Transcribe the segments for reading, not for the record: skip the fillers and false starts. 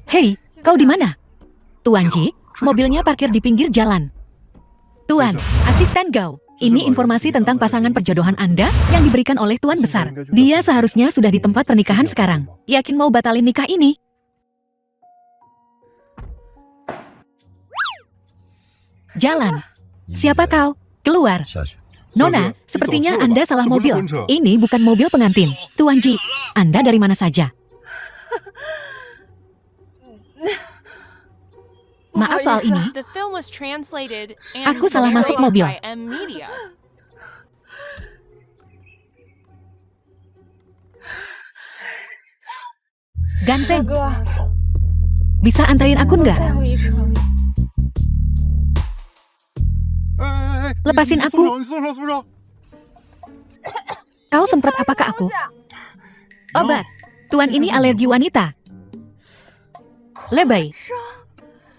Hei, kau di mana? Tuan Ji, mobilnya parkir di pinggir jalan. Tuan, asisten Gao. Ini informasi tentang pasangan perjodohan Anda yang diberikan oleh Tuan Besar. Dia seharusnya sudah di tempat pernikahan sekarang. Yakin mau batalin nikah ini? Jalan. Siapa kau? Keluar. Nona, sepertinya Anda salah mobil. Ini bukan mobil pengantin. Tuan Ji, Anda dari mana saja? Maaf soal ini. Aku salah masuk mobil. Ganteng. Bisa anterin aku nggak? Lepasin aku. Kau semprot apa ke aku? Obat. Tuan ini alergi wanita. Lebay.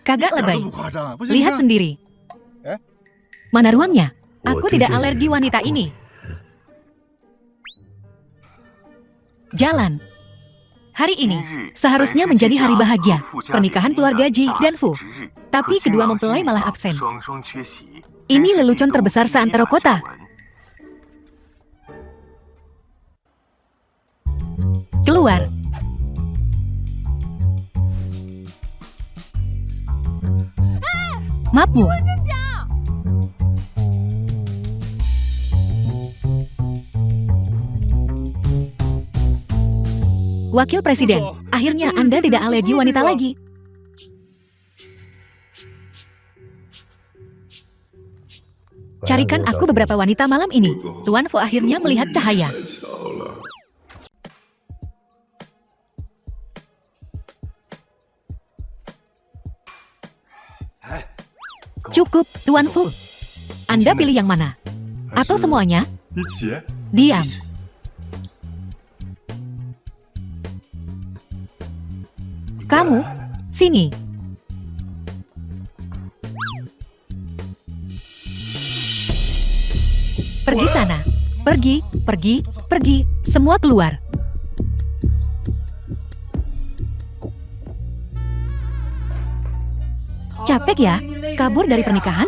Kagak lebay. Lihat sendiri. Mana ruangnya? Aku tidak alergi wanita ini. Jalan. Hari ini seharusnya menjadi hari bahagia, pernikahan keluarga Ji dan Fu. Tapi kedua mempelai malah absen. Ini lelucon terbesar seantero kota. Keluar. Mapmu. Wakil Presiden, akhirnya Anda tidak alergi wanita lagi. Carikan aku beberapa wanita malam ini. Tuan Fu akhirnya melihat cahaya. Cukup, Tuan Fu. Anda pilih yang mana? Atau semuanya? Diam. Kamu, sini. Pergi sana. Pergi, pergi, pergi. Semua keluar. Capek ya? Kabur dari pernikahan?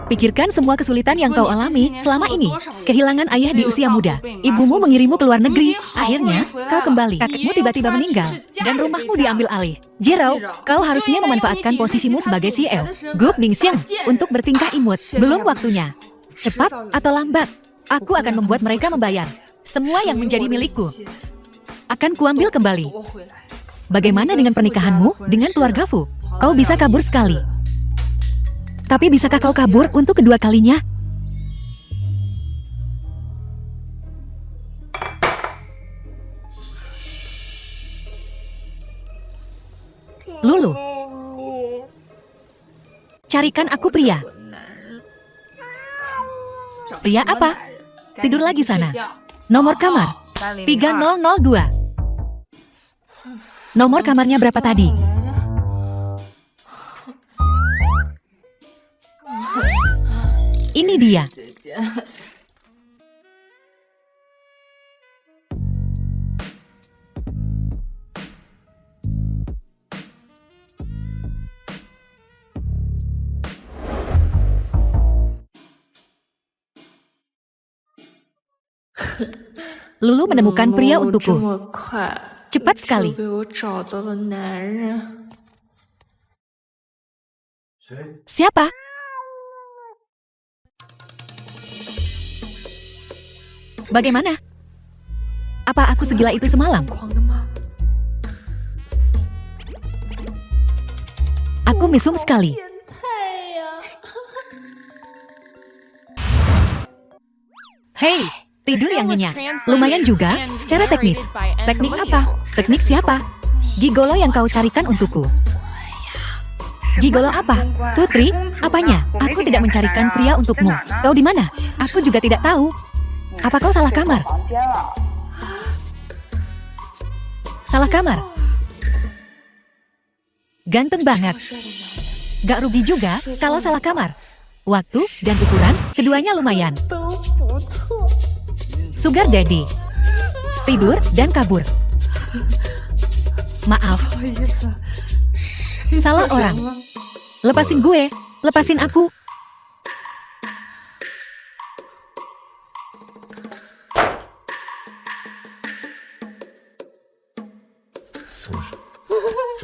Pikirkan semua kesulitan yang kau alami selama ini. Kehilangan ayah di usia muda. Ibumu mengirimmu ke luar negeri. Akhirnya, kau kembali. Kakekmu tiba-tiba meninggal. Dan rumahmu diambil alih. Jero, kau harusnya memanfaatkan posisimu sebagai CEO. Gup Ningsiang untuk bertingkah imut. Belum waktunya. Cepat atau lambat, aku akan membuat mereka membayar. Semua yang menjadi milikku akan kuambil kembali. Bagaimana dengan pernikahanmu dengan keluarga Fu? Kau bisa kabur sekali. Tapi bisakah kau kabur untuk kedua kalinya? Lulu, carikan aku pria. Pria apa? Tidur lagi sana. Nomor kamar 3002. Nomor kamarnya berapa tadi? Ini dia. Lulu menemukan pria untukku. Cepat sekali. Siapa? Bagaimana? Apa aku segila itu semalam? Aku mesum sekali. Hei, tidur yang nyenyak. Lumayan juga secara teknis. Teknik apa? Teknik siapa? Gigolo yang kau carikan untukku. Gigolo apa? Putri, apanya? Aku tidak mencarikan pria untukmu. Kau di mana? Aku juga tidak tahu. Apa kau salah kamar? Salah kamar? Ganteng banget. Gak rugi juga kalau salah kamar. Waktu dan ukuran keduanya lumayan. Sugar Daddy. Tidur dan kabur. Maaf. Salah orang. Lepasin gue. Lepasin aku.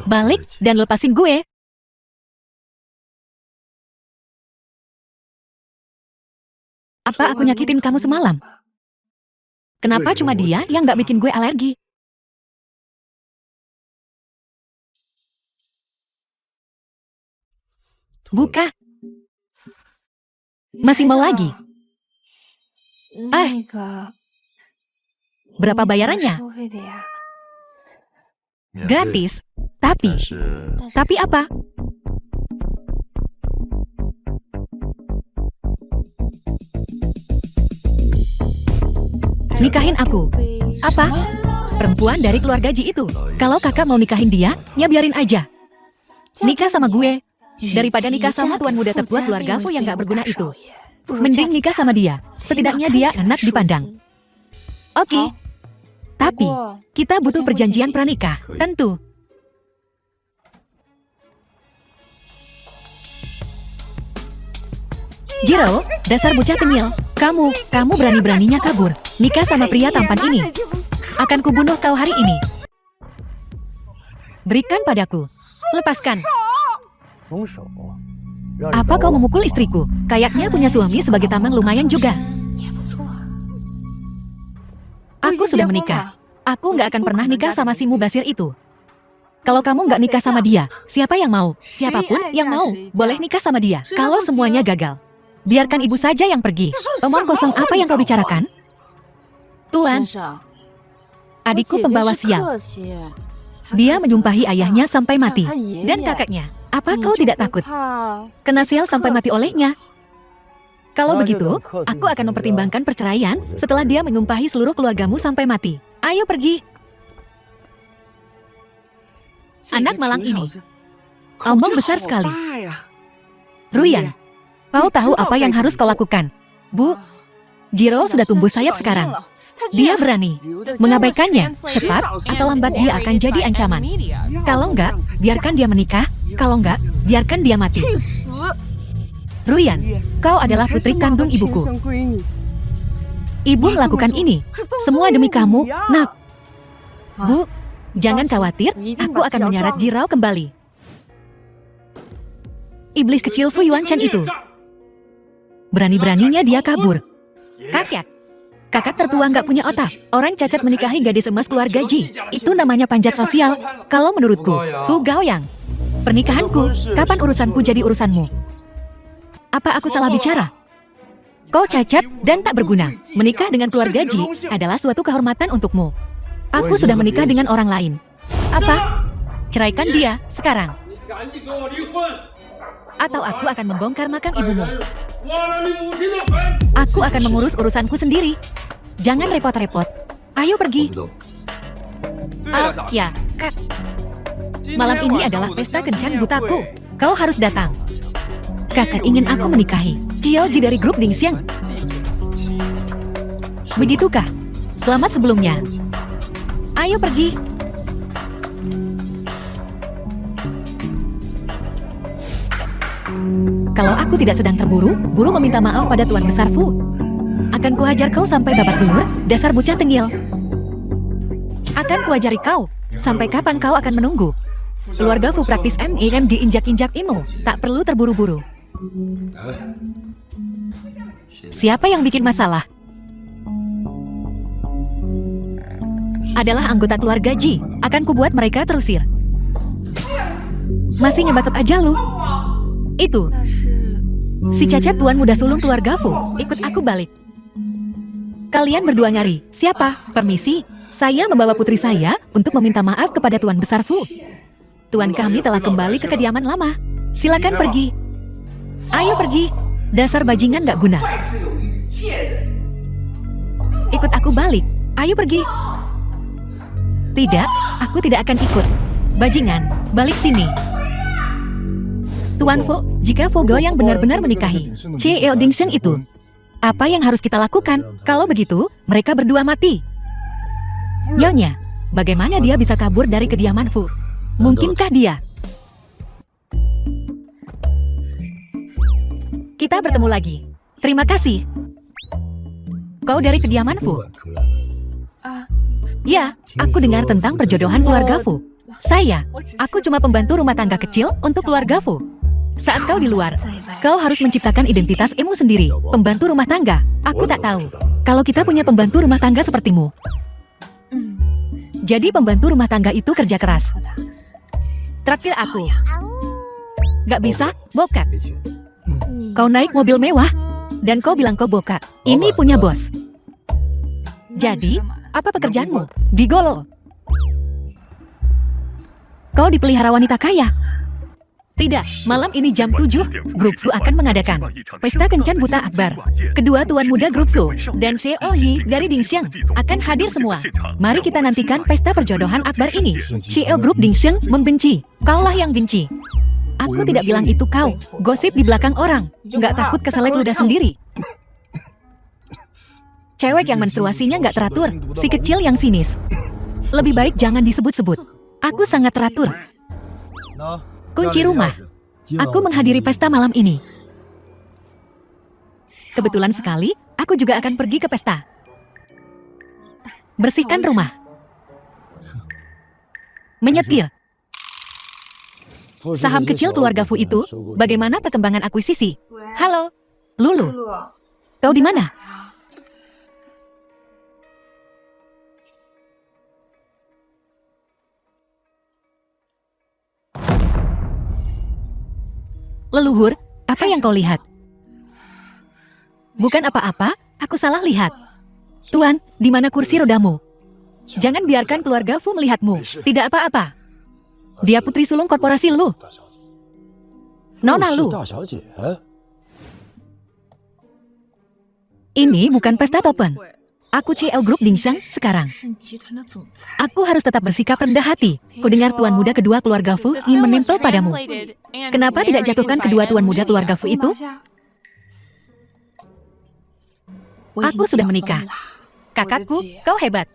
Balik dan lepasin gue. Apa aku nyakitin kamu semalam? Kenapa cuma dia yang gak bikin gue alergi? Buka. Masih mau lagi? Berapa bayarannya? Gratis. Tapi apa? Nikahin aku. Apa? Perempuan dari keluarga Ji itu. Kalau kakak mau nikahin dia, ya biarin aja. Nikah sama gue. Daripada nikah sama tuan muda tertua keluarga Fu yang gak berguna itu. Mending nikah sama dia. Setidaknya dia enak dipandang. Oke. Tapi, kita butuh perjanjian pranikah. Tentu. Jiro, dasar bocah tengil. Kamu berani-beraninya kabur. Nikah sama pria tampan ini. Akan kubunuh kau hari ini. Berikan padaku. Lepaskan. Apa kau memukul istriku? Kayaknya punya suami sebagai tamang lumayan juga. Aku sudah menikah. Aku nggak akan pernah nikah sama si Mubasir itu. Kalau kamu nggak nikah sama dia, siapa yang mau? Siapapun yang mau, boleh nikah sama dia. Kalau semuanya gagal, biarkan ibu saja yang pergi. Omong kosong apa yang kau bicarakan? Tuan, adikku pembawa sial. Dia menyumpahi ayahnya sampai mati. Dan kakaknya. Apa kau tidak takut kena sial sampai mati olehnya? Kalau begitu, aku akan mempertimbangkan perceraian setelah dia menyumpahi seluruh keluargamu sampai mati. Ayo pergi. Anak malang ini. Omong besar sekali. Ruyan, kau tahu apa yang harus kau lakukan? Bu, Jiro sudah tumbuh sayap sekarang. Dia berani mengabaikannya. Cepat atau lambat dia akan jadi ancaman. Kalau enggak, biarkan dia menikah. Kalau enggak, biarkan dia mati. Ruyan, kau adalah putri kandung ibuku. Ibu melakukan ini. Semua demi kamu, Nak. Bu, jangan khawatir. Aku akan menyeret Jiro kembali. Iblis kecil Fu Yuanchan itu. Berani-beraninya dia kabur. Kakak tertua nggak punya otak. Orang cacat menikahi gadis emas keluarga Ji. Itu namanya panjat sosial. Kalau menurutku, Fu Gaoyang. Pernikahanku, kapan urusanku jadi urusanmu? Apa aku salah bicara? Kau cacat dan tak berguna. Menikah dengan keluarga Ji adalah suatu kehormatan untukmu. Aku sudah menikah dengan orang lain. Apa? Ceraikan dia sekarang. Atau aku akan membongkar makam ibumu. Aku akan mengurus urusanku sendiri. Jangan repot-repot. Ayo pergi. Ya, Kak. Malam ini adalah pesta kencan butaku. Kau harus datang. Kakak ingin aku menikahi Kyoji dari grup Dingxiang. Begitukah? Selamat sebelumnya. Ayo pergi. Kalau aku tidak sedang terburu, Buru meminta maaf pada Tuan Besar Fu. Akan kuhajar kau sampai babak belur, dasar bocah tengil. Akan kuajari kau. Sampai kapan kau akan menunggu? Keluarga Fu praktis MIM diinjak-injak Imo. Tak perlu terburu-buru. Siapa yang bikin masalah? Adalah anggota keluarga Ji. Akan kubuat mereka terusir. Masih ngebakut aja lu. Itu. Si cacat tuan muda sulung keluarga Fu. Ikut aku balik. Kalian berdua nyari. Siapa? Permisi. Saya membawa putri saya untuk meminta maaf kepada Tuan Besar Fu. Tuan kami telah kembali ke kediaman lama. Silakan pergi. Ayo pergi. Dasar bajingan gak guna. Ikut aku balik. Ayo pergi. Tidak, aku tidak akan ikut. Bajingan, balik sini. Tuan Fu, jika Fu Gaoyang benar-benar menikahi Cheo Dingxiang itu, apa yang harus kita lakukan? Kalau begitu, mereka berdua mati. Nyonya, Bagaimana dia bisa kabur dari kediaman Fu? Mungkinkah dia? Kita bertemu lagi. Terima kasih. Kau dari kediaman Fu? Ya, aku dengar tentang perjodohan keluarga Fu. Aku cuma pembantu rumah tangga kecil untuk keluarga Fu. Saat kau di luar, kau harus menciptakan identitas emu sendiri. Pembantu rumah tangga. Aku tak tahu kalau kita punya pembantu rumah tangga sepertimu. Jadi pembantu rumah tangga itu kerja keras. Traktir aku. Gak bisa, bokak. Kau naik mobil mewah, dan kau bilang kau bokak. Ini punya bos. Jadi, apa pekerjaanmu? Gigolo. Kau dipelihara wanita kaya? Tidak, malam ini jam 7, Grup Fu akan mengadakan pesta kencan buta akbar. Kedua tuan muda Grup Fu dan Xiao Yi dari Dingxiang akan hadir semua. Mari kita nantikan pesta perjodohan akbar ini. Xiao Grup Dingxiang membenci. Kaulah yang benci. Aku tidak bilang itu kau. Gosip di belakang orang. Nggak takut keselek ludah sendiri. Cewek yang menstruasinya nggak teratur. Si kecil yang sinis. Lebih baik jangan disebut-sebut. Aku sangat teratur. Kunci rumah. Aku menghadiri pesta malam ini. Kebetulan sekali, aku juga akan pergi ke pesta. Bersihkan rumah. Menyetir. Saham kecil keluarga Fu itu, bagaimana perkembangan akuisisi? Halo, Lulu. Kau di mana? Leluhur, apa yang kau lihat? Bukan apa-apa, aku salah lihat. Tuan, di mana kursi rodamu? Jangan biarkan keluarga Fu melihatmu. Tidak apa-apa. Dia putri sulung korporasi Lu. Nona Lu. Ini bukan pesta topen. Aku CL Group Dingxiang sekarang. Aku harus tetap bersikap rendah hati. Kudengar tuan muda kedua keluarga Fu ingin menempel padamu. Kenapa tidak jatuhkan kedua tuan muda keluarga Fu itu? Aku sudah menikah. Kakakku, kau hebat.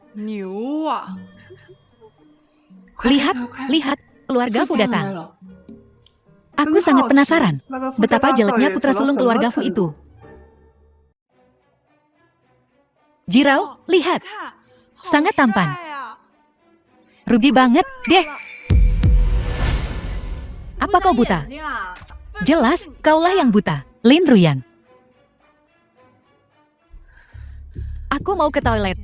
Lihat, lihat, keluarga Fu datang. Aku sangat penasaran betapa jeleknya putra sulung keluarga Fu itu. Jirao, lihat. Sangat tampan. Rugi banget, deh. Apa kau buta? Jelas, kaulah yang buta. Lin Ruyan. Aku mau ke toilet.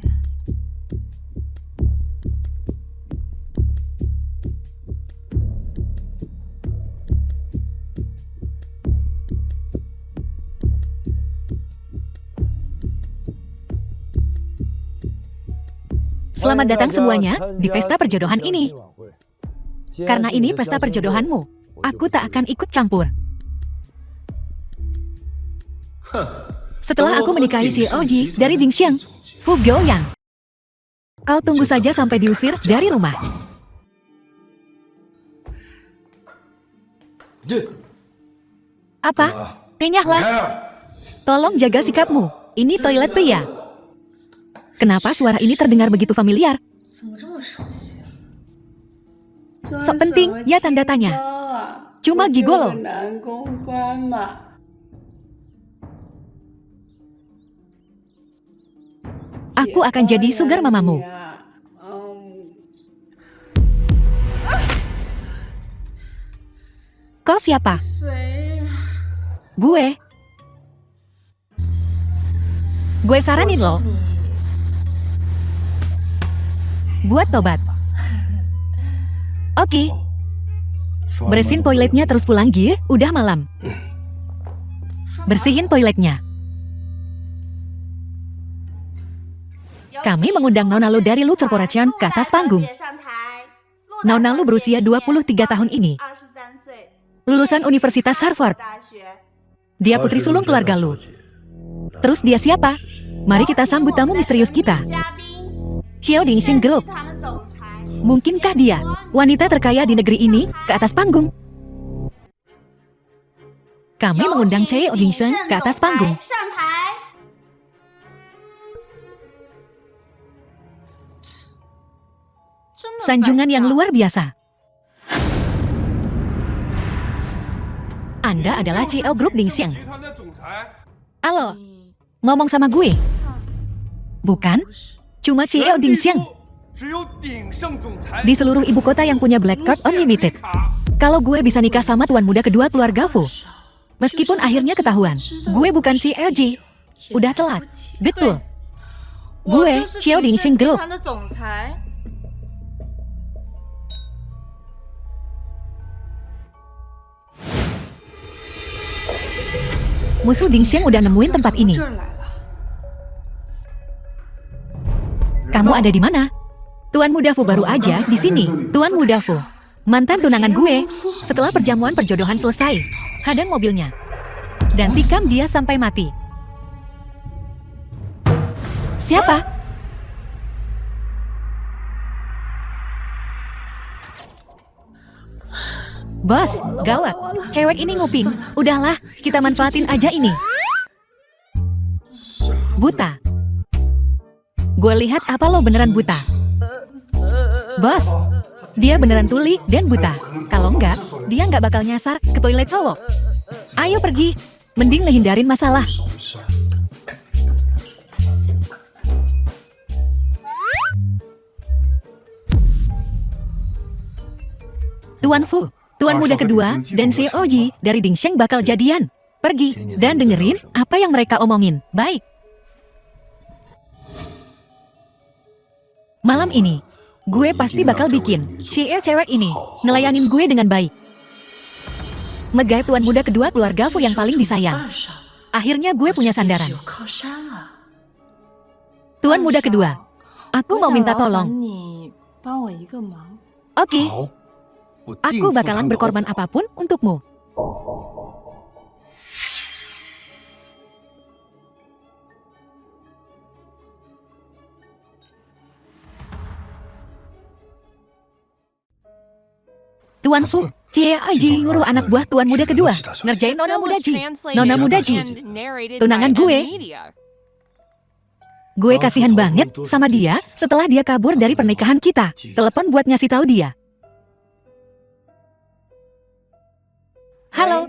Selamat datang semuanya di pesta perjodohan ini. Karena ini pesta perjodohanmu, aku tak akan ikut campur. Setelah aku menikahi Xiao Ji dari Dingxiang, Fu Guoyang, kau tunggu saja sampai diusir dari rumah. Apa? Renyahlah. Tolong jaga sikapmu. Ini toilet pria. Kenapa suara ini terdengar begitu familiar? Sok penting, ya tanda tanya. Cuma gigolo. Aku akan jadi sugar mamamu. Kau siapa? Gue. Gue saranin lo. Buat tobat. Oke. Bersihin toiletnya terus pulang, Gi. Udah malam. Bersihin toiletnya. Kami mengundang Nona Lu dari Lu Corporation ke atas panggung. Nona Lu berusia 23 tahun ini. Lulusan Universitas Harvard. Dia putri sulung keluarga Lu. Terus dia siapa? Mari kita sambut tamu misterius kita. Xiao Dingxiang Group. Mungkinkah dia wanita terkaya di negeri ini ke atas panggung? Kami mengundang Xiao Dingxiang ke atas panggung. Sanjungan yang luar biasa. Anda adalah CEO Group Dingxiang. Halo, ngomong sama gue? Bukan, cuma CEO Dingxiang. Di seluruh ibu kota yang punya Black Card Unlimited. Kalau gue bisa nikah sama tuan muda kedua keluarga Fu. Meskipun akhirnya ketahuan, gue bukan CEO G. Udah telat. Betul. Gue CEO Dingxiang Group. Musuh Dingxiang udah nemuin tempat ini. Kamu ada di mana? Tuan muda Fu baru aja di sini. Tuan muda Fu, mantan tunangan gue. Setelah perjamuan perjodohan selesai, hadang mobilnya dan tikam dia sampai mati. Siapa? Bos, gawat. Cewek ini nguping. Udahlah, kita manfaatin aja ini. Buta. Gue lihat apa lo beneran buta. Bos, dia beneran tuli dan buta. Kalau enggak, dia nggak bakal nyasar ke toilet cowok. Ayo pergi. Mending ngehindarin masalah. Tuan Fu, tuan muda kedua dan CEO Ji dari Dingxiang bakal jadian. Pergi dan dengerin apa yang mereka omongin. Baik. Malam ini, gue pasti bakal bikin CEO cewek ini ngelayanin gue dengan baik. Megai tuan muda kedua keluarga Fu yang paling disayang. Akhirnya gue punya sandaran. Tuan muda kedua, aku mau minta tolong. Oke. Aku bakalan berkorban apapun untukmu. Tuan Fu, Cie Aji nyuruh anak buah tuan muda kedua ngerjain Nona Muda Ji. Nona Muda Ji, tunangan gue. Gue kasihan banget sama dia setelah dia kabur dari pernikahan kita. Telepon buat ngasih tahu dia. Halo.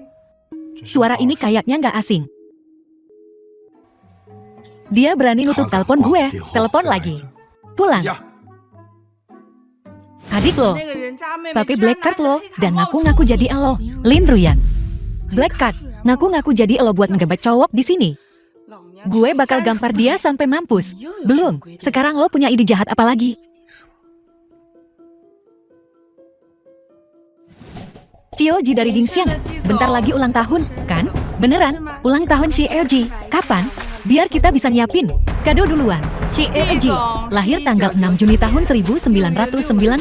Suara ini kayaknya nggak asing. Dia berani nutup telepon gue. Telepon lagi. Pulang. Adik lo, pakai black card lo, dan ngaku-ngaku jadi elo. Lin Ruyan. Black card, ngaku-ngaku jadi elo buat ngegebet cowok di sini. Gue bakal gampar dia sampai mampus. Belum, sekarang lo punya ide jahat apa lagi? Tio Ji dari Dingxiang, bentar lagi ulang tahun, kan? Beneran, ulang tahun CEO Ji. Kapan? Biar kita bisa nyiapin kado duluan. CEO Ji, lahir tanggal 6 Juni tahun 1999.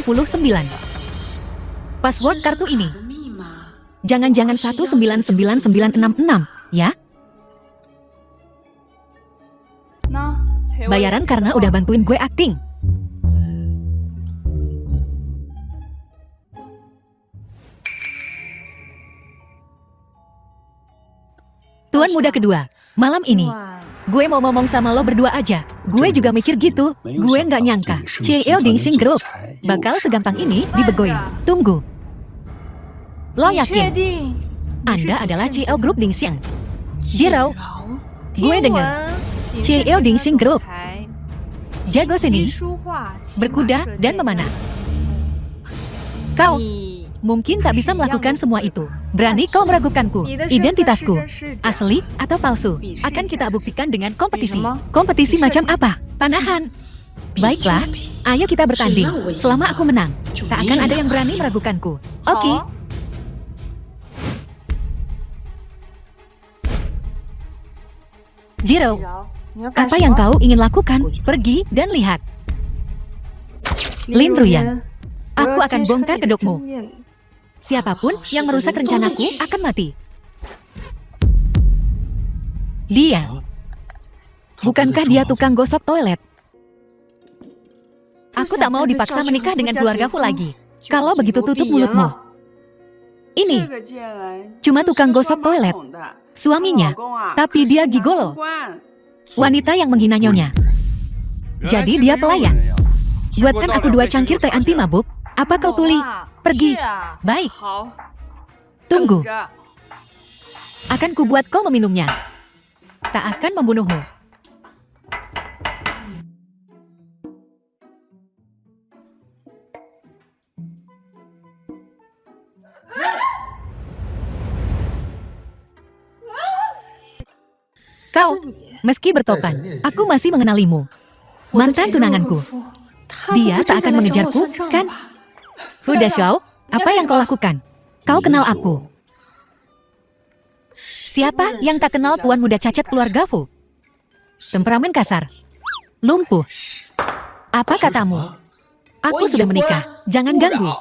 Password kartu ini. Jangan-jangan 199966, ya? Bayaran karena udah bantuin gue akting. Tuan muda kedua, malam ini, gue mau ngomong sama lo berdua aja. Gue juga mikir gitu. Gue nggak nyangka, CEO Dingxiang Group bakal segampang ini dibegoin. Tunggu. Lo yakin? Anda adalah CEO Group Dingxiang? Jiro, gue dengar. CEO Dingxiang Group. Jago seni, berkuda dan memanah. Kau mungkin tak bisa melakukan semua itu. Berani kau meragukanku, identitasku, asli atau palsu, akan kita buktikan dengan kompetisi. Kompetisi macam apa? Panahan. Baiklah, ayo kita bertanding. Selama aku menang, tak akan ada yang berani meragukanku. Oke. Jiro, apa yang kau ingin lakukan? Pergi dan lihat. Lin Ruyan, aku akan bongkar kedokmu. Siapapun yang merusak rencanaku akan mati. Dia. Bukankah dia tukang gosok toilet? Aku tak mau dipaksa menikah dengan keluarga Fu lagi. Kalau begitu tutup mulutmu. Ini cuma tukang gosok toilet. Suaminya, tapi dia gigolo. Wanita yang menghina nyonya. Jadi dia pelayan. Buatkan aku 2 cangkir teh anti mabuk. Apa kau tuli? Pergi. Baik. Tunggu. Akan kubuat kau meminumnya. Tak akan membunuhmu. Kau, meski bertopan, aku masih mengenalimu. Mantan tunanganku. Dia tak akan mengejarku, kan? Fu Daxiao, apa yang kau lakukan? Kau kenal aku. Siapa yang tak kenal tuan muda cacat keluarga Fu? Temperamen kasar. Lumpuh. Apa katamu? Aku sudah menikah, jangan ganggu.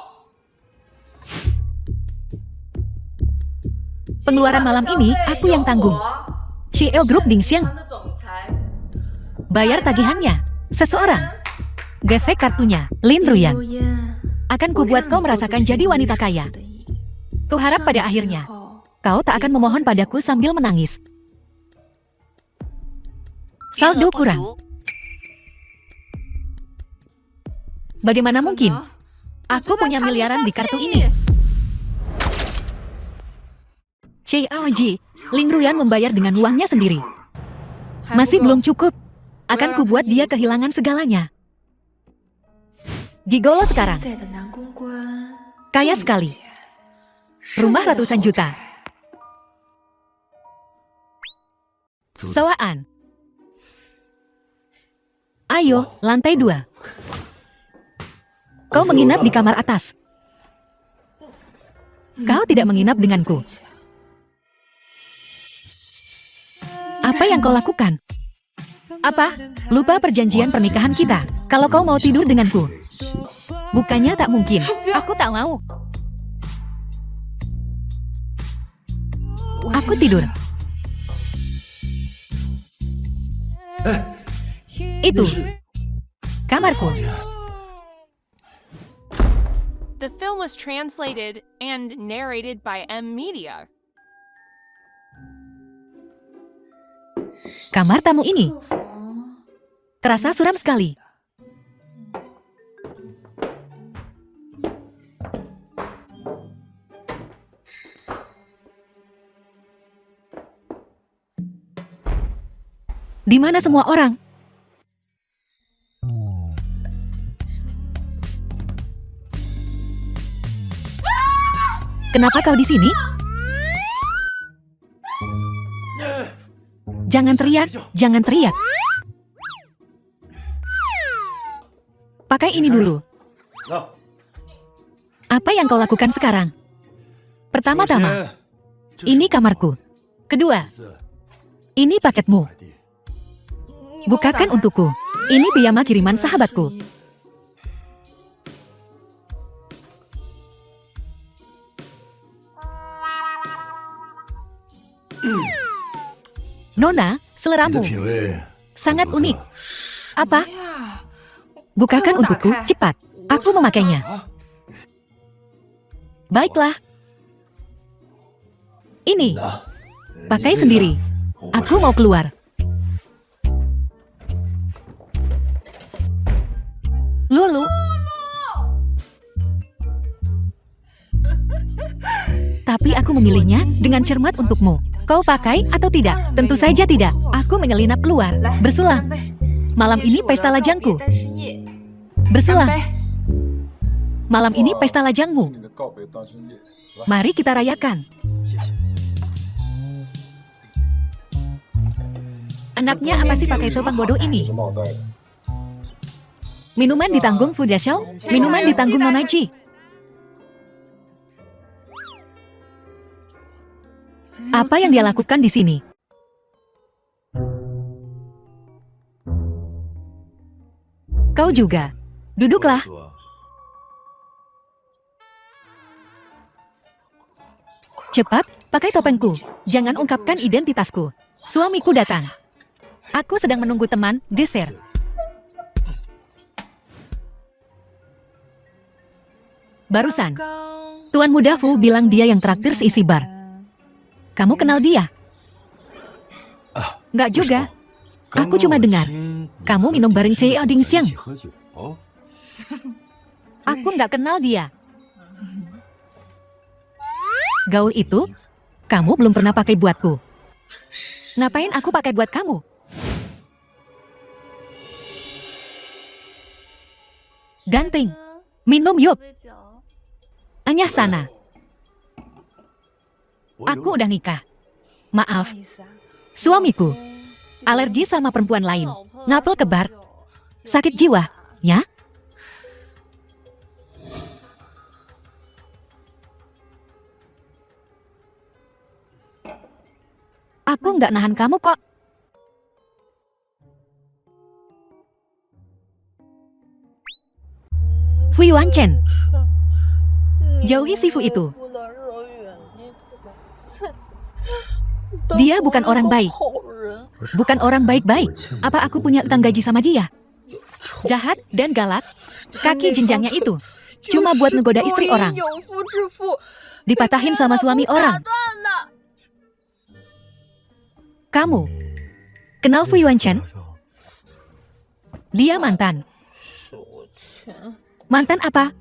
Pengeluaran malam ini, aku yang tanggung. CEO Group Dingxiang. Bayar tagihannya. Seseorang. Gesek kartunya. Lin Ruyan. Akan kubuat kau merasakan jadi wanita kaya. Kuharap pada akhirnya, kau tak akan memohon padaku sambil menangis. Saldo kurang. Bagaimana mungkin? Aku punya miliaran di kartu ini. Ji, Ling Ruyan membayar dengan uangnya sendiri. Masih belum cukup. Akan kubuat dia kehilangan segalanya. Gigolo sekarang. Kaya sekali. Rumah ratusan juta. Sewaan. Ayo, lantai 2. Kau menginap di kamar atas. Kau tidak menginap denganku. Apa yang kau lakukan? Apa? Lupa perjanjian pernikahan kita. Kalau kau mau tidur denganku. Bukannya tak mungkin. Aku tak mau. Aku tidur. Itu. Kamarku. The film was translated and narrated by M Media. Kamar tamu ini terasa suram sekali. Di mana semua orang? Kenapa kau di sini? Jangan teriak, jangan teriak. Pakai ini dulu. Apa yang kau lakukan sekarang? Pertama-tama, ini kamarku. Kedua, ini paketmu. Bukakan untukku. Ini piyama kiriman sahabatku. Nona, seleramu sangat unik. Apa? Bukakan untukku, cepat. Aku memakainya. Baiklah. Ini. Pakai sendiri. Aku mau keluar. Lulu. Tapi aku memilihnya dengan cermat untukmu. Kau pakai atau tidak? Tentu saja tidak. Aku menyelinap keluar. Bersulang. Malam ini pesta lajangku. Bersulang. Malam ini pesta lajangmu. Mari kita rayakan. Anaknya apa sih pakai topeng bodoh ini? Minuman ditanggung Fu Daxiao, minuman ditanggung Nona Ji. Apa yang dia lakukan di sini? Kau juga. Duduklah. Cepat, pakai topengku. Jangan ungkapkan identitasku. Suamiku datang. Aku sedang menunggu teman, geser. Barusan, Tuan Muda Fu bilang dia yang traktir seisi bar. Kamu kenal dia? Nggak juga. Aku cuma dengar. Kamu minum bareng CEO Dingxiang. Aku nggak kenal dia. Gaul itu, kamu belum pernah pakai buatku. Ngapain aku pakai buat kamu? Ganting, minum yuk. Anyah sana. Aku udah nikah. Maaf, suamiku alergi sama perempuan lain. Ngapel kebar. Sakit jiwa, ya? Aku nggak nahan kamu kok. Fu Yuanchen, jauhi si Fu itu. Dia bukan orang baik. Bukan orang baik-baik. Apa aku punya utang gaji sama dia? Jahat dan galak. Kaki jenjangnya itu cuma buat ngegoda istri orang. Dipatahin sama suami orang. Kamu kenal Fu Yuanchen? Dia mantan. Mantan apa?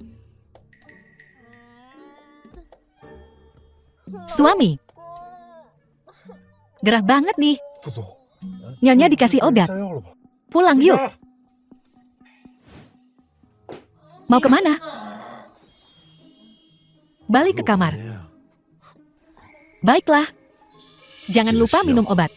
Suami. Gerah banget nih. Nyonya dikasih obat. Pulang yuk. Mau kemana? Balik ke kamar. Baiklah. Jangan lupa minum obat.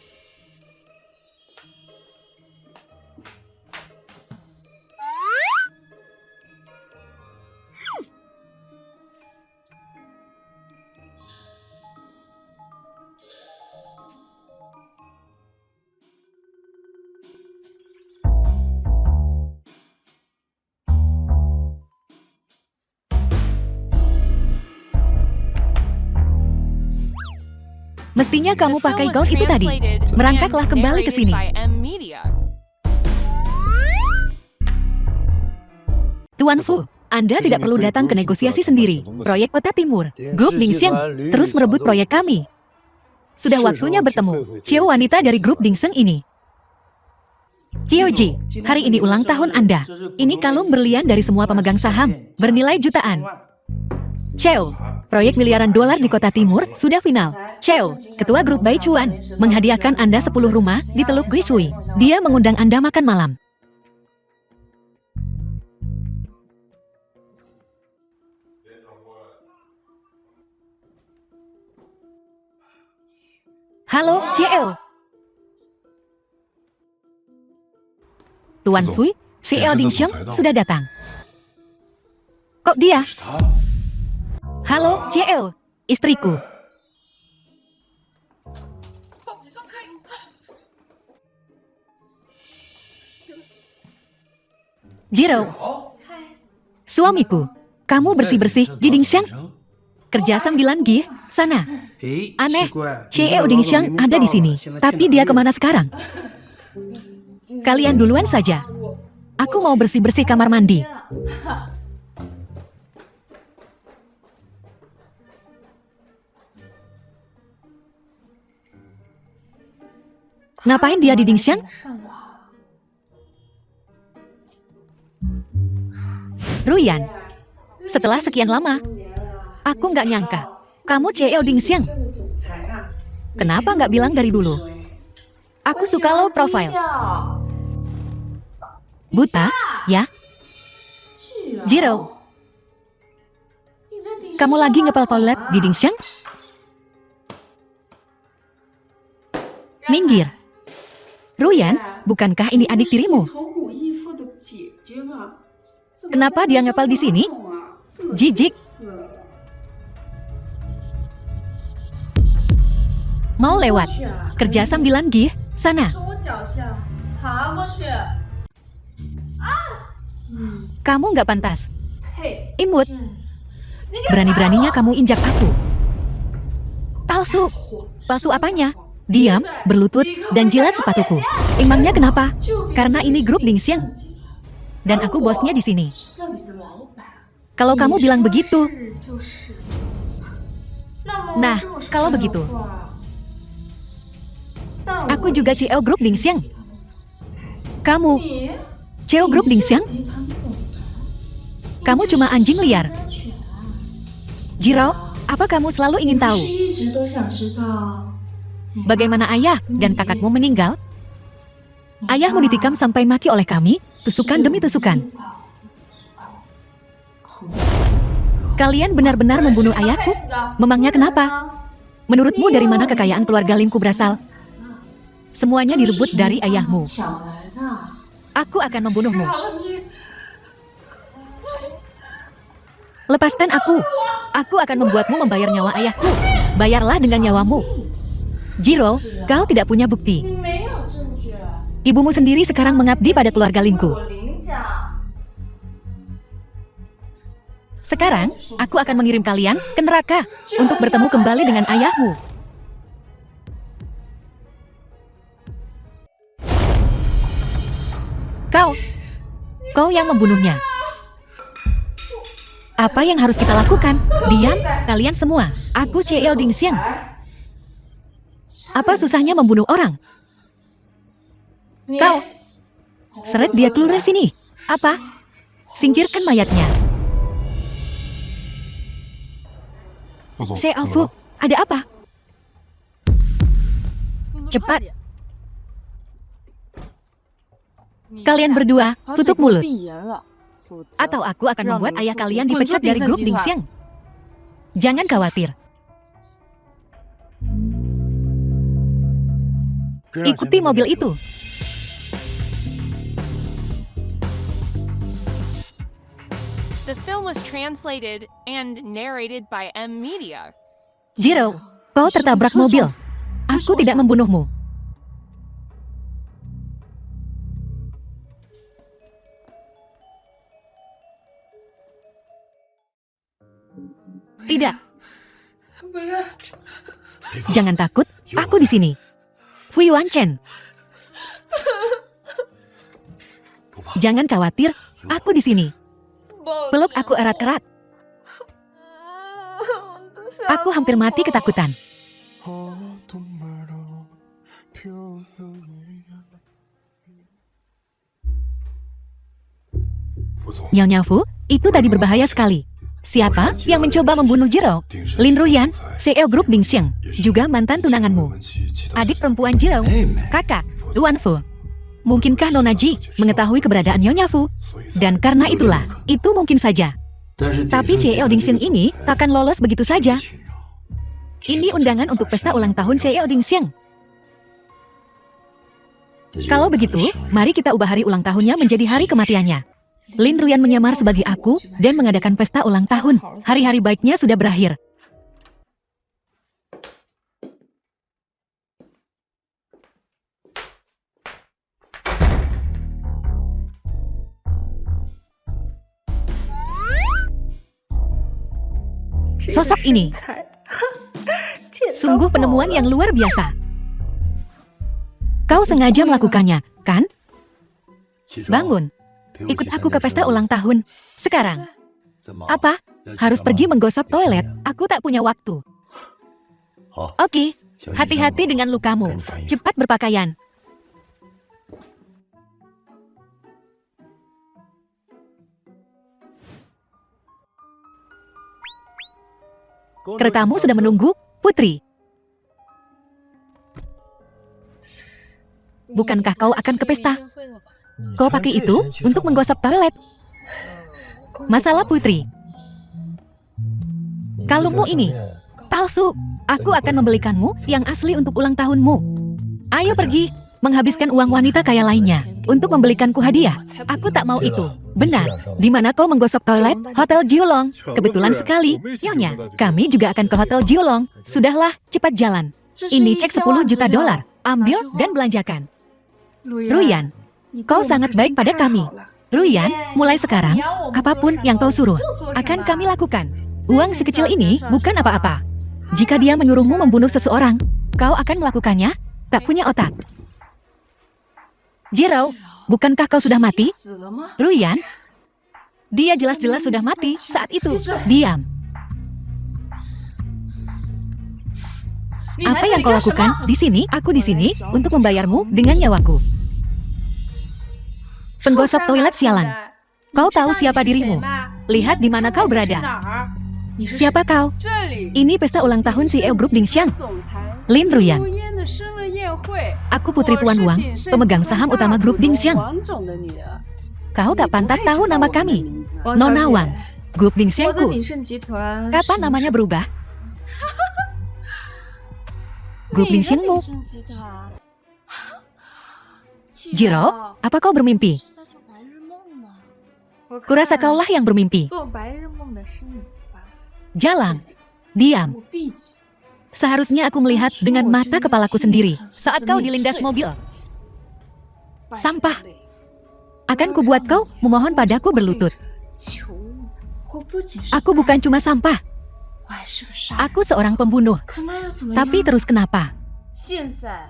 Mestinya kamu pakai gaun itu tadi. Merangkaklah kembali ke sini. Tuan Fu, Anda tidak perlu datang ke negosiasi sendiri. Proyek Kota Timur, Grup Dingxiang, terus merebut proyek kami. Sudah waktunya bertemu. Cio wanita dari Grup Dingxiang ini. Cio Ji, hari ini ulang tahun Anda. Ini kalung berlian dari semua pemegang saham, bernilai jutaan. Cio, proyek miliaran dolar di Kota Timur sudah final. Cio, ketua grup Baichuan, menghadiahkan Anda 10 rumah di Teluk Guishui. Dia mengundang Anda makan malam. Halo, Cio. Tuan Fui, CEO Dingxiang sudah datang. Kok dia? Halo, Cio, istriku. Jiro, suamiku, kamu bersih-bersih di Dingxiang? Kerja 9G, sana. Aneh, CEO Dingxiang ada di sini, tapi dia kemana sekarang? Kalian duluan saja. Aku mau bersih-bersih kamar mandi. Ngapain dia di Dingxiang? Ruyan, setelah sekian lama, aku nggak nyangka kamu CEO Dingxiang. Kenapa nggak bilang dari dulu? Aku suka low profile. Buta, ya? Jiro, kamu lagi ngepel toilet di Dingxiang? Minggir. Ruyan, bukankah ini adik tirimu? Kenapa dia ngepel di sini? Jijik. Mau lewat? Kerja 9G, sana. Kamu nggak pantas. Imut. Berani-beraninya kamu injak aku. Palsu. Palsu apanya? Diam, berlutut, dan jilat sepatuku. Emangnya kenapa? Karena ini grup Dingxiang. Dan aku bosnya di sini. Kalau kamu bilang begitu. Nah, kalau begitu. Aku juga CEO grup Dingxiang. Kamu, CEO grup Dingxiang? Kamu cuma anjing liar. Jiro, apa kamu selalu ingin tahu bagaimana ayah dan kakakmu meninggal? Ayahmu ditikam sampai mati oleh kami, tusukan demi tusukan. Kalian benar-benar membunuh ayahku? Memangnya kenapa? Menurutmu dari mana kekayaan keluarga Limku berasal? Semuanya direbut dari ayahmu. Aku akan membunuhmu. Lepaskan aku. Aku akan membuatmu membayar nyawa ayahku. Bayarlah dengan nyawamu. Jiro, kau tidak punya bukti. Ibumu sendiri sekarang mengabdi pada keluarga Linku. Sekarang, aku akan mengirim kalian ke neraka untuk bertemu kembali dengan ayahmu. Kau yang membunuhnya. Apa yang harus kita lakukan? Diam, kalian semua. Aku CEO Dingxiang. Apa susahnya membunuh orang? Kau, seret dia keluar sini. Apa? Singkirkan mayatnya. CEO Fu, ada apa? Cepat. Kalian berdua, tutup mulut. Atau aku akan membuat ayah kalian dipecat dari grup Dingxiang. Jangan khawatir. Ikuti mobil itu. The film was translated and narrated by M Media. Jiro, kau tertabrak mobil. Aku tidak membunuhmu. Tidak. Jangan takut, aku di sini. Fui Wanchen. Jangan khawatir, aku di sini. Peluk aku erat-erat. Aku hampir mati ketakutan. Nyonya Fu, itu tadi berbahaya sekali. Siapa yang mencoba membunuh Jiro? Lin Ruyan, CEO grup Dingxiang, juga mantan tunanganmu. Adik perempuan Jiro, kakak, Tuan Fu. Mungkinkah Nona Ji mengetahui keberadaan Nyonya Fu? Dan karena itulah, itu mungkin saja. Tapi CEO Dingxiang ini takkan lolos begitu saja. Ini undangan untuk pesta ulang tahun CEO Dingxiang. Kalau begitu, mari kita ubah hari ulang tahunnya menjadi hari kematiannya. Lin Ruyan menyamar sebagai aku dan mengadakan pesta ulang tahun. Hari-hari baiknya sudah berakhir. Sosok ini sungguh penemuan yang luar biasa. Kau sengaja melakukannya, kan? Bangun. Ikut aku ke pesta ulang tahun. Sekarang. Apa? Harus pergi menggosok toilet. Aku tak punya waktu. Oke. Hati-hati dengan lukamu. Cepat berpakaian. Keretamu sudah menunggu, Putri. Bukankah kau akan ke pesta? Kau pakai itu untuk menggosok toilet. Masalah Putri. Kalungmu ini palsu. Aku akan membelikanmu yang asli untuk ulang tahunmu. Ayo pergi, menghabiskan uang wanita kaya lainnya untuk membelikanku hadiah. Aku tak mau itu. Benar, di mana kau menggosok toilet? Hotel Jiulong. Kebetulan sekali, Nyonya. Kami juga akan ke Hotel Jiulong. Sudahlah, cepat jalan. Ini cek 10 juta dolar. Ambil dan belanjakan. Ruyan, kau sangat baik pada kami. Ruyan, mulai sekarang, apapun yang kau suruh, akan kami lakukan. Uang sekecil ini bukan apa-apa. Jika dia menyuruhmu membunuh seseorang, kau akan melakukannya? Tak punya otak. Jiro, bukankah kau sudah mati? Ruyan, dia jelas-jelas sudah mati saat itu. Diam. Apa yang kau lakukan? Di sini, aku di sini untuk membayarmu dengan nyawaku. Penggosok toilet sialan. Kau tahu siapa dirimu? Lihat di mana kau berada. Siapa kau? Ini pesta ulang tahun CEO Group Dingxiang. Lin Ruyan. Aku putri Tuan Wang, pemegang saham utama Grup Dingxiang. Kau tak pantas tahu nama kami. Nona Wang, Grup Dingxiangku. Kapan namanya berubah? Grup Dingxiangmu. Jiro, apa kau bermimpi? Kurasa kaulah yang bermimpi. Jalang, diam. Seharusnya aku melihat dengan mata kepalaku sendiri saat kau dilindas mobil. Sampah. Akan kubuat kau memohon padaku berlutut. Aku bukan cuma sampah. Aku seorang pembunuh. Tapi terus kenapa?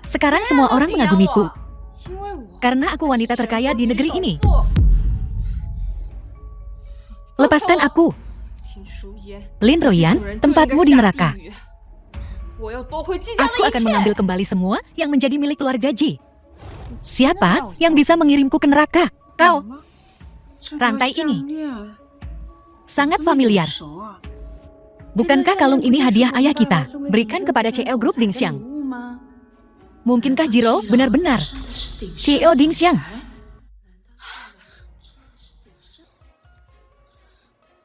Sekarang semua orang mengagumiku. Karena aku wanita terkaya di negeri ini. Lepaskan aku. Lin Ruyan, tempatmu di neraka. Aku akan mengambil kembali semua yang menjadi milik keluarga Ji. Siapa yang bisa mengirimku ke neraka? Kau. Rantai ini sangat familiar. Bukankah kalung ini hadiah ayah kita berikan kepada CEO Group Dingxiang? Mungkinkah Jiro benar-benar CEO Dingxiang?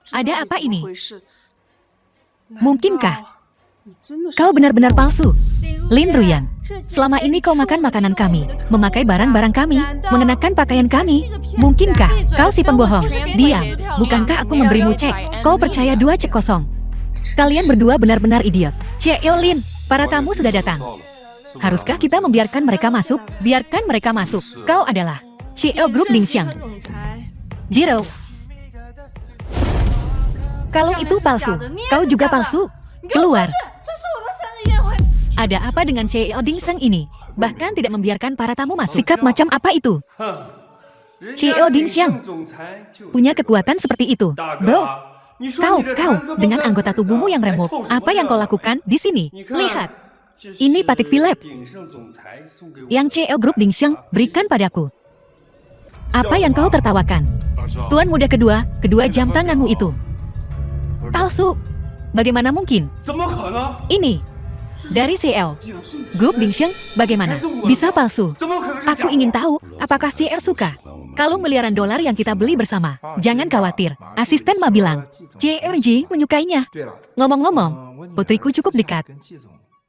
Ada apa ini? Mungkinkah kau benar-benar palsu? Lin Ruyan, selama ini kau makan makanan kami, memakai barang-barang kami, mengenakan pakaian kami. Mungkinkah kau si pembohong? Diam, bukankah aku memberimu cek? Kau percaya 2 cek kosong. Kalian berdua benar-benar idiot. CEO Lin, para tamu sudah datang. Haruskah kita membiarkan mereka masuk? Biarkan mereka masuk. Kau adalah CEO Group Dingxiang. Jiro, kalung itu palsu. Kau juga palsu. Keluar. Ada apa dengan CEO Dingxiang ini? Bahkan tidak membiarkan para tamu masuk. Sikap macam apa itu? CEO Dingxiang punya kekuatan seperti itu. Bro, kau, dengan anggota tubuhmu yang remuk, apa yang kau lakukan di sini? Lihat, ini Patek Philippe yang CEO Group Dingxiang berikan padaku. Apa yang kau tertawakan? Tuan muda kedua jam tanganmu itu palsu. Bagaimana mungkin? Ini dari CEO Group Dingxiang, bagaimana bisa palsu? Aku ingin tahu apakah CEO suka kalung miliaran dolar yang kita beli bersama. Jangan khawatir, asisten Ma bilang CEO Ji menyukainya. Ngomong-ngomong, putriku cukup dekat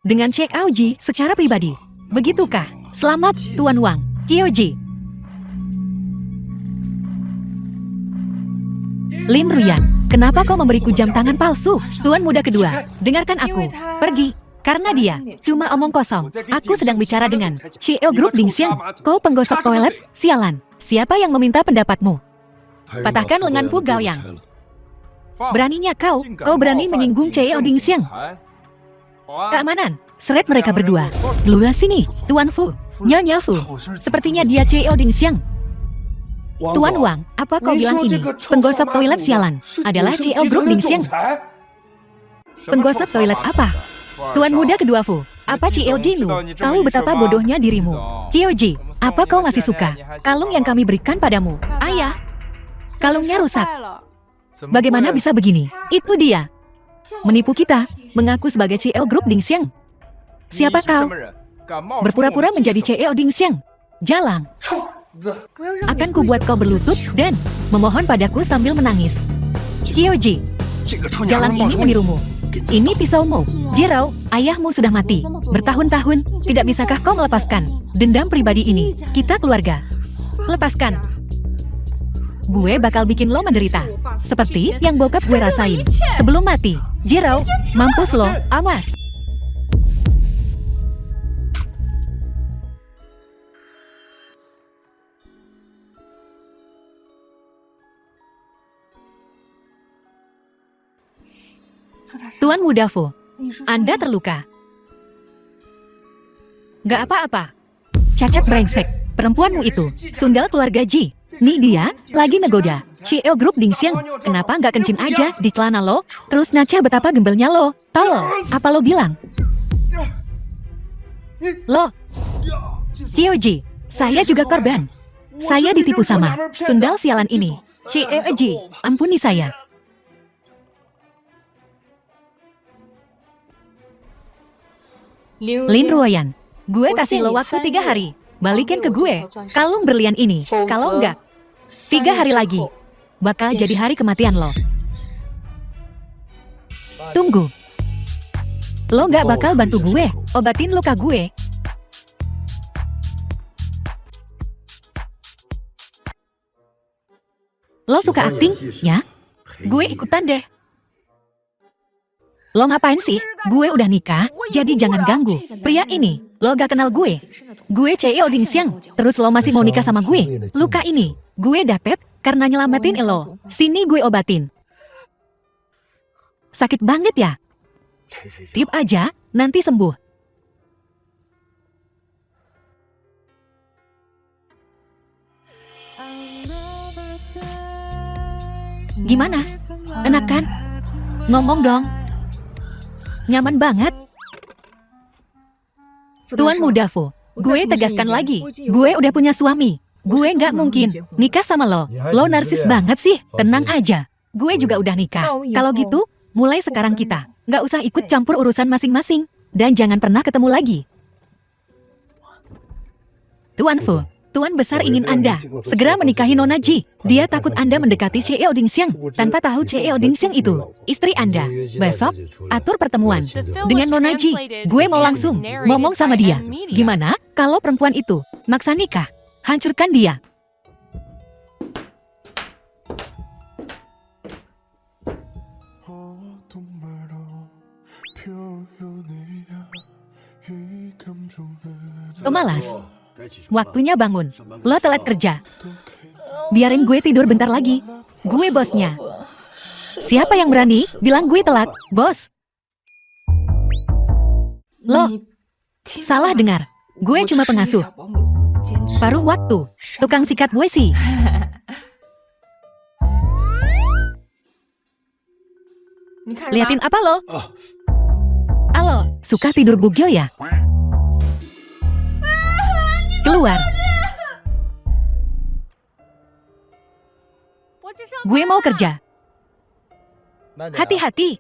dengan CEO Ji secara pribadi. Begitukah? Selamat, Tuan Wang. CEO Ji. Lin Ruyan, kenapa kau memberiku jam tangan palsu? Tuan muda kedua, dengarkan aku. Pergi. Karena dia cuma omong kosong. Aku sedang bicara dengan CEO Group Dingxiang. Kau penggosok toilet? Sialan. Siapa yang meminta pendapatmu? Patahkan lengan Fu Gaoyang. Beraninya kau berani menyinggung CEO Dingxiang. Keamanan, seret mereka berdua. Keluar sini, Tuan Fu. Nyonya Fu. Sepertinya dia CEO Dingxiang. Tuan Wang, apa kau bilang ini? Penggosok toilet sialan adalah CEO Group Dingxiang. Penggosok toilet apa? Tuan muda kedua Fu, apa CEO Ji lu? Tahu betapa bodohnya dirimu. CEO Ji, apa kau masih suka kalung yang kami berikan padamu? Ayah, kalungnya rusak. Bagaimana bisa begini? Itu dia. Menipu kita, mengaku sebagai CEO Group Dingxiang. Siapa kau? Berpura-pura menjadi CEO Dingxiang. Jalang. Akan kubuat kau berlutut dan memohon padaku sambil menangis. Kyoji, jalan ini menirumu. Ini pisaumu. Jiro, ayahmu sudah mati bertahun-tahun. Tidak bisakah kau melepaskan dendam pribadi ini? Kita keluarga. Lepaskan. Gue bakal bikin lo menderita seperti yang bokap gue rasain sebelum mati. Jiro, mampus lo. Awas. Tuan muda Fu, Anda terluka. Gak apa-apa. Cacat brengsek, perempuanmu itu, sundal keluarga Ji. Nih dia, lagi ngegoda CEO Group Dingxiang. Kenapa gak kencing aja di celana lo? Terus ngaca betapa gembelnya lo. Tolol, apa lo bilang? Lo, CEO Ji, saya juga korban. Saya ditipu sama sundal sialan ini. CEO Ji, ampuni saya. Lin Ruoyan, gue kasih lo waktu 3 hari. Balikin ke gue kalung berlian ini. Kalau enggak, 3 hari lagi bakal jadi hari kematian lo. Tunggu. Lo nggak bakal bantu gue obatin luka gue. Lo suka akting, ya? Gue ikutan deh. Lo ngapain sih? Gue udah nikah, jadi jangan ganggu. Pria ini, lo gak kenal gue. Gue CEO Ding Xiang, terus lo masih mau nikah sama gue. Luka ini, gue dapet karena nyelamatin lo. Sini gue obatin. Sakit banget ya? Tiup aja, nanti sembuh. Gimana? Enak kan? Ngomong dong. Nyaman banget. Tuan muda Fu, gue tegaskan lagi. Gue udah punya suami. Gue nggak mungkin nikah sama lo. Lo narsis banget sih. Tenang aja. Gue juga udah nikah. Kalau gitu, mulai sekarang kita nggak usah ikut campur urusan masing-masing. Dan jangan pernah ketemu lagi. Tuan Fu, Tuan Besar ingin Anda segera menikahi Nona Ji. Dia takut Anda mendekati CEO Ding Xiang tanpa tahu CEO Ding Xiang itu istri Anda. Besok, atur pertemuan dengan Nona Ji. Gue mau langsung ngomong sama dia. Gimana kalau perempuan itu maksa nikah? Hancurkan dia. Pemalas. Waktunya bangun. Lo telat kerja. Biarin gue tidur bentar lagi. Gue bosnya. Siapa yang berani bilang gue telat, bos? Lo salah dengar. Gue cuma pengasuh. Paruh waktu. Tukang sikat gue sih. Liatin apa lo? Alo, suka tidur bugil ya? Keluar. Gue mau kerja. Hati-hati.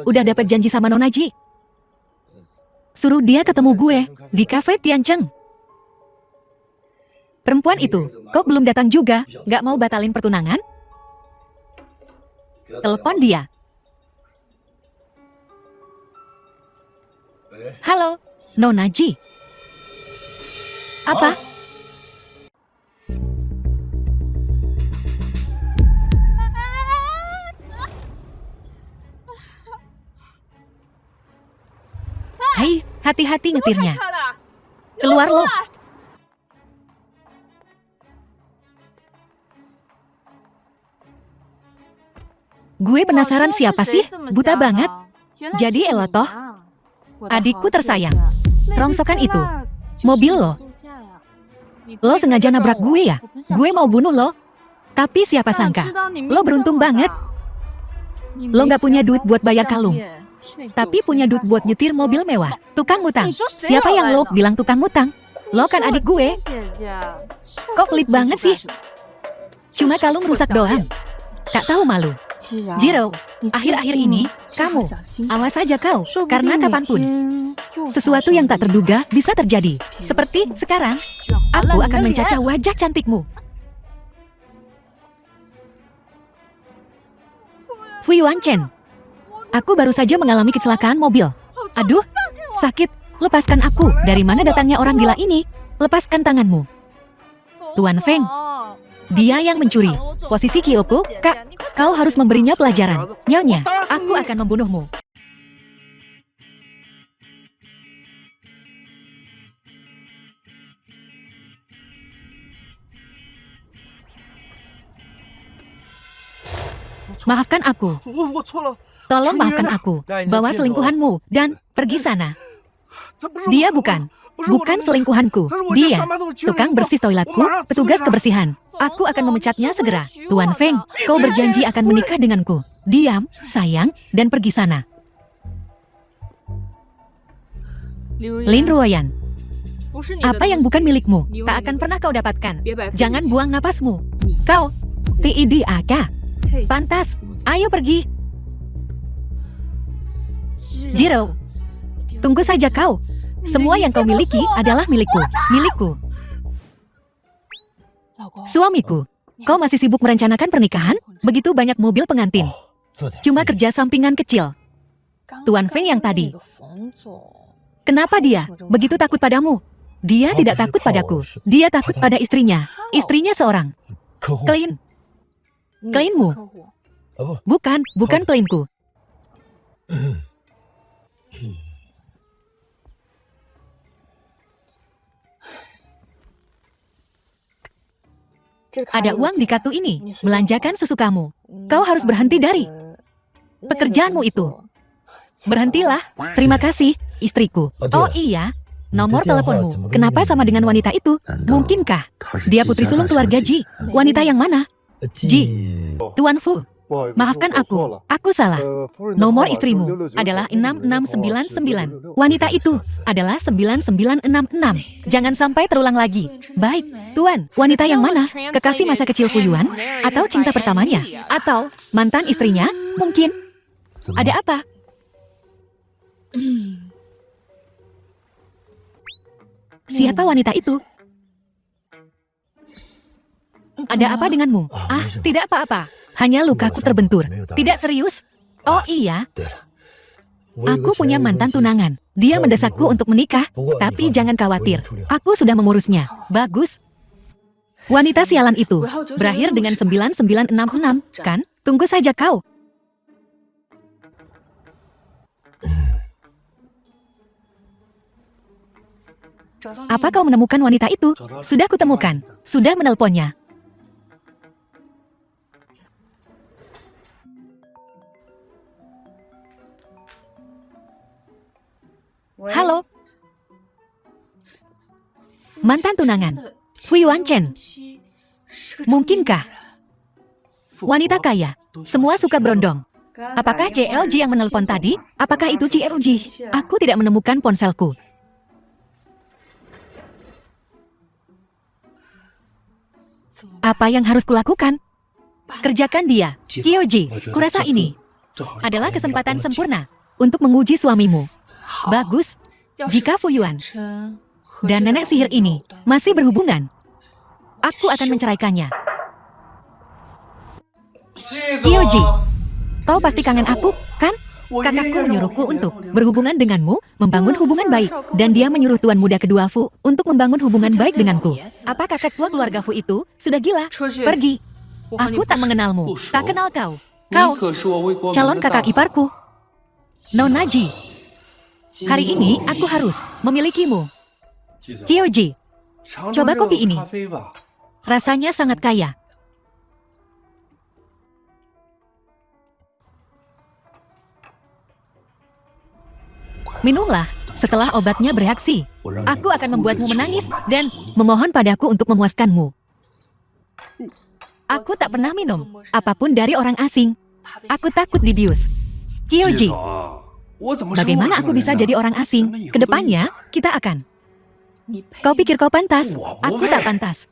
Udah dapat janji sama Nona Ji. Suruh dia ketemu gue di kafe Tiancheng. Perempuan itu kok belum datang juga? Gak mau batalin pertunangan? Telepon dia. Halo, Nona Ji. Apa? Hai, hati-hati nyetirnya. Keluar lo. Gue penasaran siapa sih? Buta banget. Jadi elo toh? Adikku tersayang. Rongsokan itu. Mobil lo. Lo sengaja nabrak gue ya? Gue mau bunuh lo. Tapi siapa sangka? Lo beruntung banget. Lo gak punya duit buat bayar kalung. Tapi punya duit buat nyetir mobil mewah. Tukang ngutang. Siapa yang lo bilang tukang ngutang? Lo kan adik gue. Kok pelit banget sih? Cuma kalung rusak doang. Tak tahu malu. Jiro, akhir-akhir ini, kamu, awas aja kau, karena kapanpun, sesuatu yang tak terduga bisa terjadi. Seperti sekarang, aku akan mencacah wajah cantikmu. Fu Yuanchen, aku baru saja mengalami kecelakaan mobil. Aduh, sakit, lepaskan aku. Dari mana datangnya orang gila ini? Lepaskan tanganmu. Tuan Feng. Dia yang mencuri. Posisi Kyoko, Kak, kau harus memberinya pelajaran. Nyonya, aku akan membunuhmu. Maafkan aku. Tolong maafkan aku. Bawa selingkuhanmu dan pergi sana. Dia bukan selingkuhanku. Dia tukang bersih toiletku, petugas kebersihan. Aku akan memecatnya segera. Tuan Feng, kau berjanji akan menikah denganku. Diam, sayang, dan pergi sana. Lin Ruoyan, apa yang bukan milikmu, tak akan pernah kau dapatkan. Jangan buang napasmu. Kau, TIDAK. Pantas. Ayo pergi. Jiro, tunggu saja kau. Semua yang kau miliki adalah milikku. Milikku. Suamiku, kau masih sibuk merencanakan pernikahan? Begitu banyak mobil pengantin. Cuma kerja sampingan kecil. Tuan Feng yang tadi. Kenapa dia begitu takut padamu? Dia tidak takut padaku. Dia takut pada istrinya. Istrinya seorang. Klienmu. Bukan klienku. Ada uang di kartu ini. Belanjakan sesukamu. Kau harus berhenti dari pekerjaanmu itu. Berhentilah. Terima kasih, istriku. Oh iya, nomor teleponmu. Kenapa sama dengan wanita itu? Mungkinkah dia putri sulung keluarga Ji? Wanita yang mana? Ji. Tuan Fu. Maafkan aku salah. Nomor istrimu adalah 6699. Wanita itu adalah 9966. Jangan sampai terulang lagi. Baik, Tuan. Wanita yang mana? Kekasih masa kecil Fu Yuan? Atau cinta pertamanya? Atau mantan istrinya? Mungkin. Ada apa? Siapa wanita itu? Ada apa denganmu? Ah, tidak apa-apa. Hanya lukaku terbentur. Tidak serius? Oh iya. Aku punya mantan tunangan. Dia mendesakku untuk menikah. Tapi jangan khawatir. Aku sudah mengurusnya. Bagus. Wanita sialan itu berakhir dengan 9966, kan? Tunggu saja kau. Apa kau menemukan wanita itu? Sudah kutemukan. Sudah menelponnya. Halo. Mantan tunangan. Fu Yuan Chen. Mungkinkah? Wanita kaya. Semua suka berondong. Apakah CLG yang menelpon tadi? Apakah itu CLG? Aku tidak menemukan ponselku. Apa yang harus kulakukan? Kerjakan dia. Kyoji, kurasa ini adalah kesempatan sempurna untuk menguji suamimu. Bagus. Jika Fu Yuan dan nenek sihir ini masih berhubungan, aku akan menceraikannya. Kyoji, kau pasti kangen aku, kan? Kakakku menyuruhku untuk berhubungan denganmu, membangun hubungan baik. Dan dia menyuruh tuan muda kedua Fu untuk membangun hubungan baik denganku. Apa kakak tua keluarga Fu itu sudah gila? Pergi. Aku tak mengenalmu, tak kenal kau. Kau, calon kakak iparku. Nona Ji. Hari ini aku harus memilikimu. Kyoji, coba kopi ini. Rasanya sangat kaya. Minumlah, setelah obatnya bereaksi. Aku akan membuatmu menangis dan memohon padaku untuk memuaskanmu. Aku tak pernah minum apapun dari orang asing. Aku takut dibius. Kyoji, bagaimana aku bisa jadi orang asing? Kedepannya, kita akan. Kau pikir kau pantas? Aku tak pantas.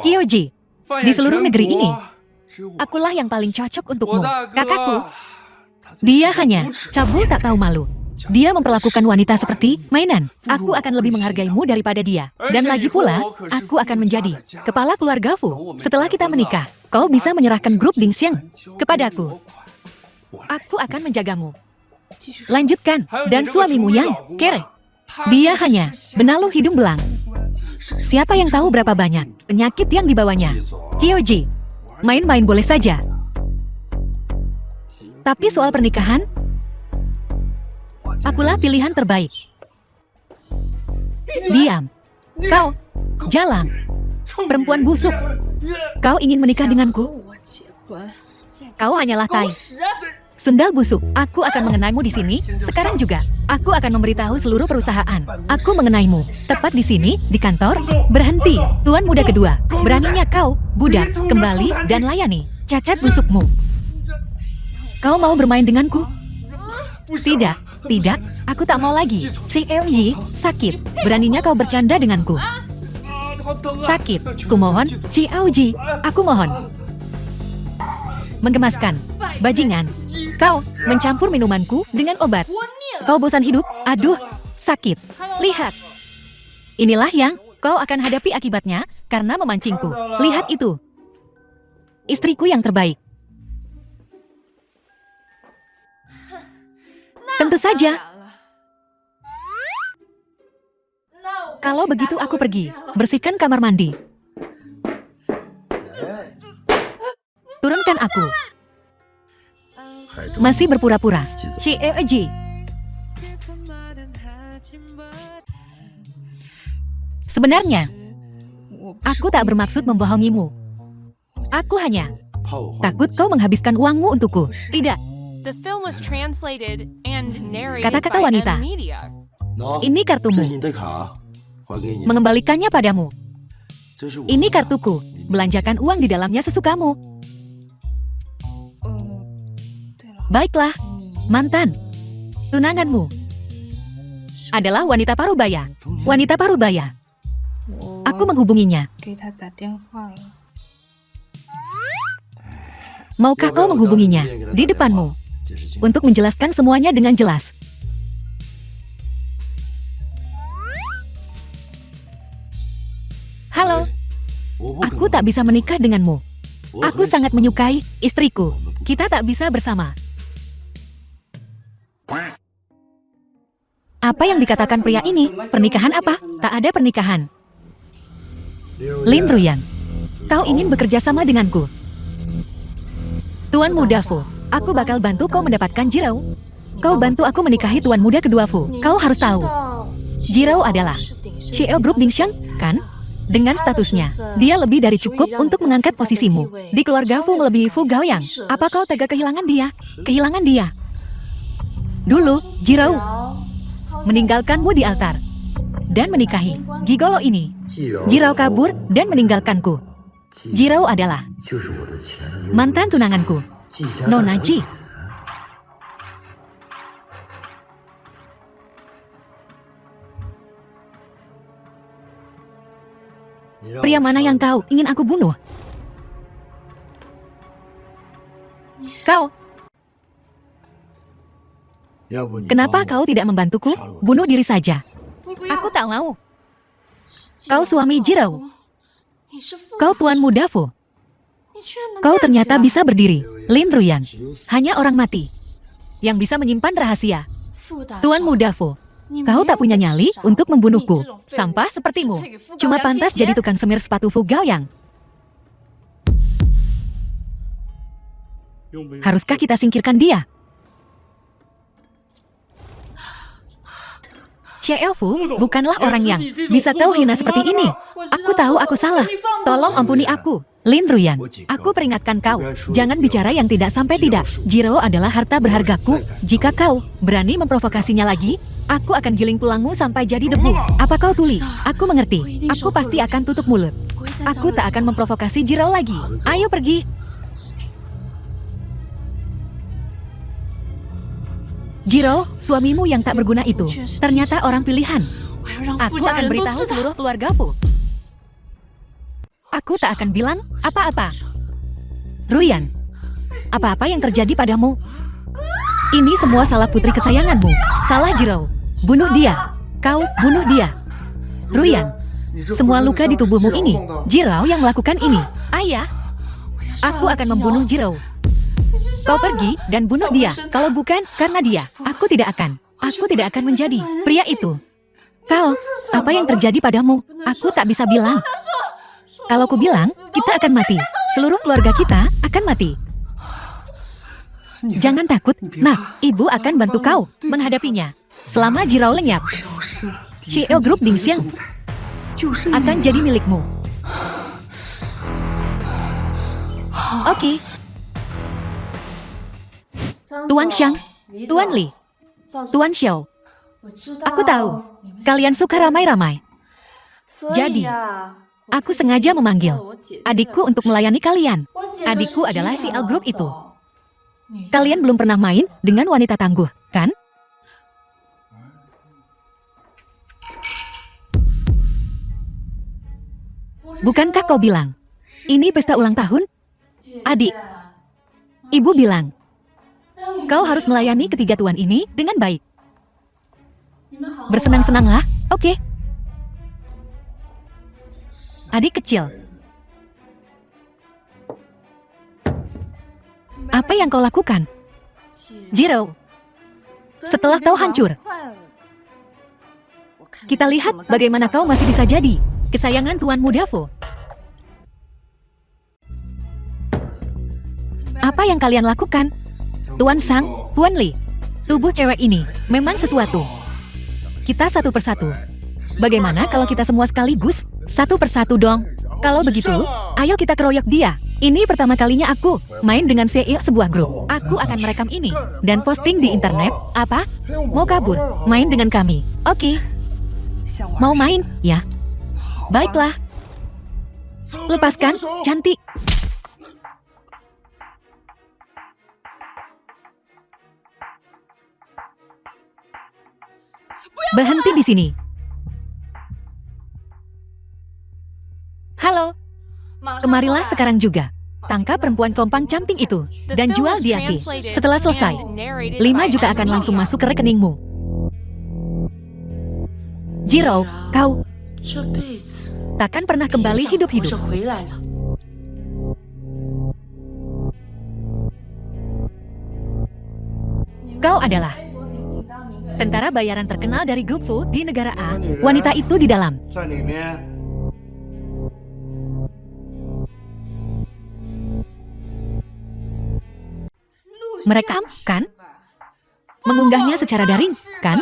Kyoji, di seluruh negeri ini, akulah yang paling cocok untukmu. Kakakku, dia hanya cabul tak tahu malu. Dia memperlakukan wanita seperti mainan. Aku akan lebih menghargaimu daripada dia. Dan lagi pula, aku akan menjadi kepala keluarga Fu. Setelah kita menikah, kau bisa menyerahkan grup Dingxiang kepadaku. Aku akan menjagamu. Lanjutkan. Dan suamimu yang kere. Dia hanya benalu hidung belang. Siapa yang tahu berapa banyak penyakit yang dibawanya? Kyoji, main-main boleh saja. Tapi soal pernikahan, akulah pilihan terbaik. Diam. Kau, jalang. Perempuan busuk. Kau ingin menikah denganku? Kau hanyalah tai. Sundal busuk. Aku akan mengenaimu di sini. Sekarang juga. Aku akan memberitahu seluruh perusahaan. Aku mengenaimu. Tepat di sini, di kantor. Berhenti. Tuan muda kedua. Beraninya kau, budak, kembali dan layani. Cacat busukmu. Kau mau bermain denganku? Tidak. Tidak, aku tak mau lagi. CLG, sakit. Beraninya kau bercanda denganku. Sakit. Kumohon, CLG, aku mohon. Menggemaskan. Bajingan. Kau mencampur minumanku dengan obat. Kau bosan hidup? Aduh, sakit. Lihat. Inilah yang kau akan hadapi akibatnya karena memancingku. Lihat itu. Istriku yang terbaik. Tentu saja. Kalau begitu aku pergi. Bersihkan kamar mandi. Turunkan aku. Masih berpura-pura. CEJ. Sebenarnya, aku tak bermaksud membohongimu. Aku hanya takut kau menghabiskan uangmu untukku. Tidak. The film was translated and narrated Kata-kata by wanita. M-Media. Ini kartumu. Mengembalikannya padamu. Ini kartuku. Belanjakan uang di dalamnya sesukamu. Baiklah, mantan. Tunanganmu adalah wanita parubaya. Wanita parubaya. Aku menghubunginya. Maukah kau menghubunginya di depanmu untuk menjelaskan semuanya dengan jelas? Halo, aku tak bisa menikah denganmu. Aku sangat menyukai istriku. Kita tak bisa bersama. Apa yang dikatakan pria ini? Pernikahan apa? Tak ada pernikahan. Lin Ruyan, kau ingin bekerja sama denganku? Tuan Muda Fu, aku bakal bantu kau mendapatkan Jirao. Kau bantu aku menikahi Tuan Muda kedua Fu. Kau harus tahu, Jirao adalah CEO Group Dingxiang, kan? Dengan statusnya, dia lebih dari cukup untuk mengangkat posisimu. Di keluarga Fu melebihi Fu Gaoyang. Apa kau tega kehilangan dia? Kehilangan dia. Dulu, Jirao meninggalkanmu di altar dan menikahi gigolo ini. Jirao kabur dan meninggalkanku. Jirao adalah mantan tunanganku, Nona Ji. Pria mana yang kau ingin aku bunuh? Kau. Kenapa kau tidak membantuku? Bunuh diri saja. Aku tak mau. Kau suami Jirao. Kau Tuan Muda Fu. Kau ternyata bisa berdiri. Lin Ruyan. Hanya orang mati yang bisa menyimpan rahasia. Tuan Muda Fu. Kau tak punya nyali untuk membunuhku. Sampah sepertimu. Cuma pantas jadi tukang semir sepatu Fu Gaoyang. Haruskah kita singkirkan dia? Xiao Fu bukanlah orang yang bisa kau hina seperti ini. Aku tahu aku salah. Tolong ampuni aku. Lin Ruyan, aku peringatkan kau. Jangan bicara yang tidak sampai tidak. Jirao adalah harta berhargaku. Jika kau berani memprovokasinya lagi, aku akan giling tulangmu sampai jadi debu. Apa kau tuli? Aku mengerti. Aku pasti akan tutup mulut. Aku tak akan memprovokasi Jirao lagi. Ayo pergi. Jirao, suamimu yang tak berguna itu, ternyata orang pilihan. Aku akan beritahu seluruh keluarga Fu. Aku tak akan bilang apa-apa. Ruyan, apa-apa yang terjadi padamu? Ini semua salah putri kesayanganmu. Salah Jirao. Bunuh dia. Kau bunuh dia. Ruyan, semua luka di tubuhmu ini, Jirao yang melakukan ini. Ayah, aku akan membunuh Jirao. Kau pergi dan bunuh dia. Kalau bukan karena dia, aku tidak akan. Aku tidak akan menjadi pria itu. Kau, apa yang terjadi padamu? Aku tak bisa bilang. Kalau ku bilang, kita akan mati. Seluruh keluarga kita akan mati. Jangan takut. Nah, ibu akan bantu kau menghadapinya. Selama Jirao lenyap, CEO Group Dingxiang akan jadi milikmu. Oke. Tuan Xiang, Tuan Li, Tuan Xiao, aku tahu kalian suka ramai-ramai. Jadi, aku sengaja memanggil adikku untuk melayani kalian. Adikku adalah CEO Group itu. Kalian belum pernah main dengan wanita tangguh, kan? Bukankah kau bilang, ini pesta ulang tahun? Adik, Ibu bilang, kau harus melayani ketiga tuan ini dengan baik. Bersenang-senanglah, oke? Adik kecil. Apa yang kau lakukan? Jiro, setelah kau hancur, kita lihat bagaimana kau masih bisa jadi kesayangan Tuan Muda Fu. Apa yang kalian lakukan? Tuan Sang, Tuan Li, tubuh cewek ini memang sesuatu. Kita satu persatu. Bagaimana kalau kita semua sekaligus? Satu persatu dong. Kalau begitu, ayo kita keroyok dia. Ini pertama kalinya aku main dengan CEO sebuah grup. Aku akan merekam ini dan posting di internet. Apa? Mau kabur? Main dengan kami. Oke. Mau main? Ya. Baiklah. Lepaskan, cantik. Berhenti di sini. Halo. Kemarilah sekarang juga. Tangkap perempuan kompang-camping itu dan jual dia ke. Setelah selesai, 5 juta akan langsung masuk ke rekeningmu. Jiro, kau takkan pernah kembali hidup-hidup. Kau adalah tentara bayaran terkenal dari grup Fu di negara A. Wanita itu di dalam. Merekam, kan? Mengunggahnya secara daring, kan?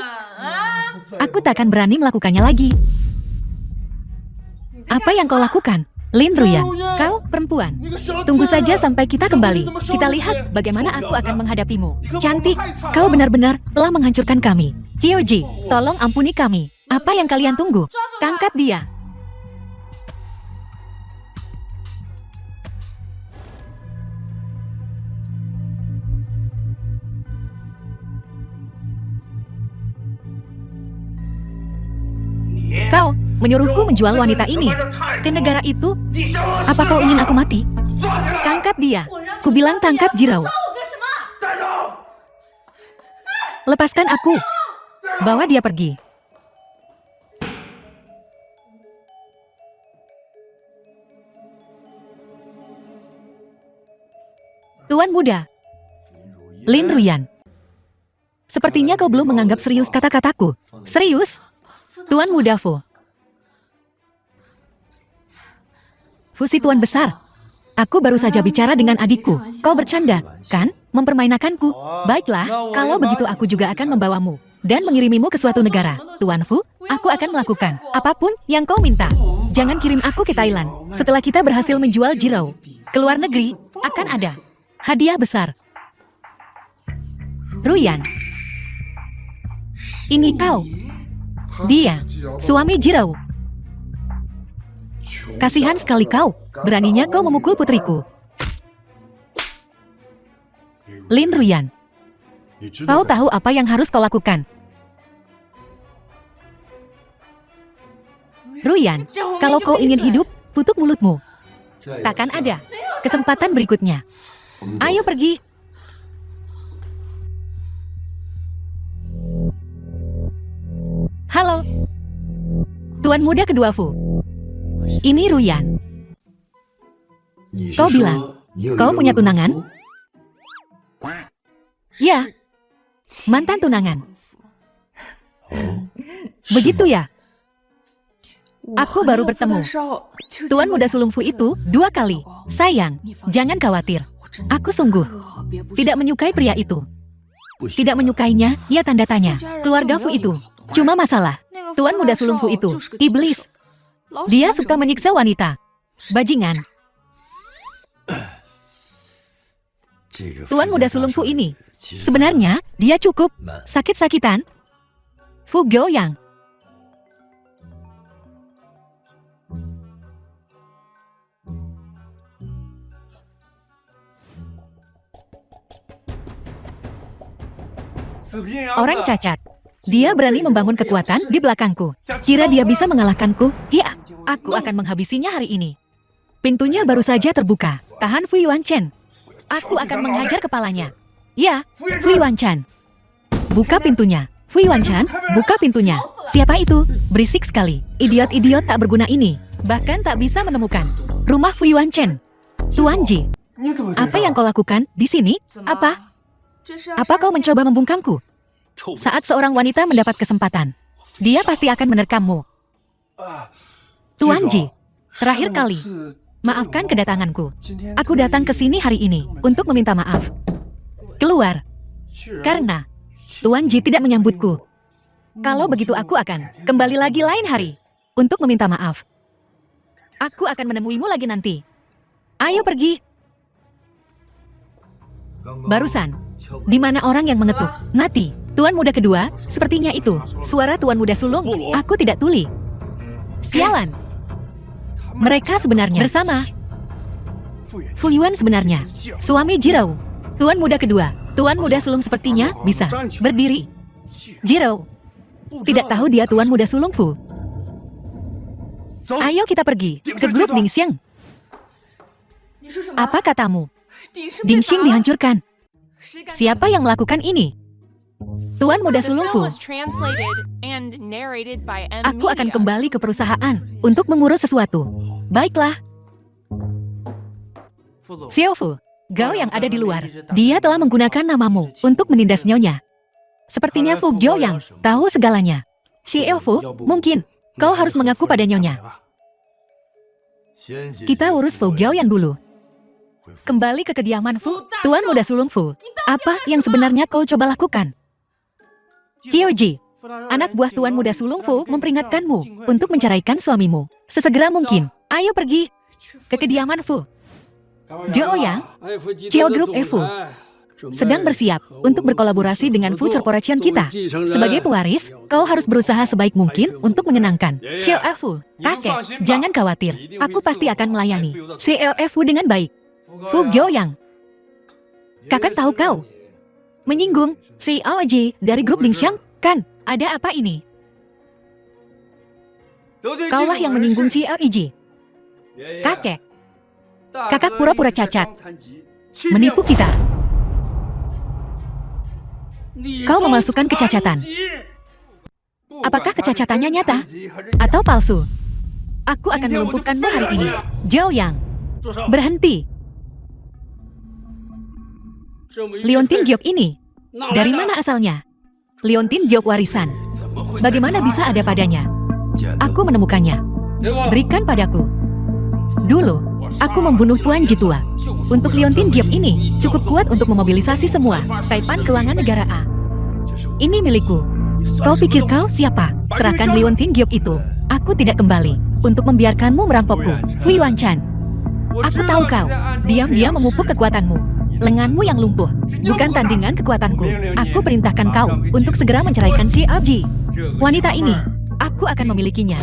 Aku takkan berani melakukannya lagi. Apa yang kau lakukan? Lin Ruyan, kau perempuan. Tunggu saja sampai kita kembali. Kita lihat bagaimana aku akan menghadapimu. Cantik, kau benar-benar telah menghancurkan kami. Chioji, tolong ampuni kami. Apa yang kalian tunggu? Tangkap dia. Kau menyuruhku menjual wanita ini ke negara itu? Apa kau ingin aku mati? Tangkap dia. Kubilang tangkap Jiro. Lepaskan aku. Bawa dia pergi. Tuan muda. Lin Ruyan. Sepertinya kau belum menganggap serius kata-kataku. Serius? Tuan muda Fu. Fusi tuan besar. Aku baru saja bicara dengan adikku. Kau bercanda, kan? Mempermainkanku. Baiklah, kalau begitu aku juga akan membawamu dan mengirimimu ke suatu negara. Tuan Fu, aku akan melakukan apapun yang kau minta. Jangan kirim aku ke Thailand. Setelah kita berhasil menjual Jiro ke luar negeri, akan ada hadiah besar. Ruyan. Ini kau. Dia, suami Jiro. Kasihan sekali kau. Beraninya kau memukul putriku. Lin Ruyan. Kau tahu apa yang harus kau lakukan? Ruyan, kalau kau ingin hidup, tutup mulutmu. Takkan ada kesempatan berikutnya. Ayo pergi. Halo. Tuan muda kedua Fu. Ini Ruyan. Kau bilang, kau punya tunangan? Ya. Mantan tunangan. Begitu ya? Aku baru bertemu Tuan muda sulung Fu itu 2 kali. Sayang, jangan khawatir. Aku sungguh tidak menyukai pria itu. Tidak menyukainya, ya tanda tanya. Keluarga Fu itu cuma masalah. Tuan muda sulung Fu itu iblis. Dia suka menyiksa wanita. Bajingan. Tuan muda sulung Fu ini sebenarnya dia cukup sakit-sakitan. Fu Guoyang. Orang cacat. Dia berani membangun kekuatan di belakangku. Kira dia bisa mengalahkanku? Ya, aku akan menghabisinya hari ini. Pintunya baru saja terbuka. Tahan Fu Yuanchen. Aku akan menghajar kepalanya. Ya, Fui Wanchan. Buka pintunya. Fui Wanchan, buka pintunya. Siapa itu? Berisik sekali. Idiot-idiot tak berguna ini. Bahkan tak bisa menemukan rumah Fui Wanchan. Tuan Ji, apa yang kau lakukan di sini? Apa? Apa kau mencoba membungkamku? Saat seorang wanita mendapat kesempatan, dia pasti akan menerkammu. Tuan Ji, terakhir kali, maafkan kedatanganku. Aku datang ke sini hari ini untuk meminta maaf. Keluar. Karena Tuan Ji tidak menyambutku. Kalau begitu aku akan kembali lagi lain hari untuk meminta maaf. Aku akan menemuimu lagi nanti. Ayo pergi. Barusan, di mana orang yang mengetuk? Mati. Tuan muda kedua, sepertinya itu. Suara tuan muda sulung. Aku tidak tuli. Sialan. Mereka sebenarnya bersama. Fu Yuan sebenarnya suami Jirao. Tuan muda kedua. Tuan muda sulung sepertinya bisa berdiri. Jirao tidak tahu dia tuan muda sulung Fu. Ayo kita pergi ke grup Dingxiang. Apa katamu? Dingxiang dihancurkan. Siapa yang melakukan ini? Tuan muda The sulung film Fu. was translated and narrated by M. Aku akan Media. kembali ke perusahaan untuk mengurus sesuatu. Baiklah. Xiao Fu, Gao yang ada di luar. Dia telah menggunakan namamu untuk menindas nyonya. Sepertinya Fu Jiao yang tahu segalanya. Xiao Fu, mungkin kau harus mengaku pada nyonya. Kita urus Fu Jiao yang dulu. Kembali ke kediaman Fu, Tuan muda sulung Fu. Apa yang sebenarnya kau coba lakukan? Qiuji, anak buah Tuan muda sulung Fu memperingatkanmu untuk menceraikan suamimu. Sesegera mungkin. Ayo pergi ke kediaman Fu. Zhou Yang, Qiao Group Fu sedang bersiap untuk berkolaborasi dengan Fu Corporation kita. Sebagai pewaris, kau harus berusaha sebaik mungkin untuk menyenangkan Qiao Fu. Kakek, jangan khawatir. Aku pasti akan melayani Qiao Fu dengan baik. Fu Yang, kakak tahu kau menyinggung Xiao Ji dari grup Dingxiang, kan? Ada apa ini? Kaulah yang menyinggung Xiao Ji. Kakek, kakak pura-pura cacat, menipu kita. Kau memasukkan kecacatan. Apakah kecacatannya nyata atau palsu? Aku akan melumpuhkanmu hari ini. Zhou Yang, berhenti. Liontin Giok ini, dari mana asalnya? Liontin Giok warisan. Bagaimana bisa ada padanya? Aku menemukannya. Berikan padaku. Dulu, aku membunuh Tuan Ji tua. Untuk Liontin Giok ini, cukup kuat untuk memobilisasi semua Taipan Keuangan Negara A. Ini milikku. Kau pikir kau siapa? Serahkan Liontin Giok itu. Aku tidak kembali untuk membiarkanmu merampokku. Fui Wanchan. Aku tahu kau. Diam-diam memupuk kekuatanmu. Lenganmu yang lumpuh, bukan tandingan kekuatanku. Aku perintahkan kau untuk segera menceraikan Xiao Ji. Wanita ini, aku akan memilikinya.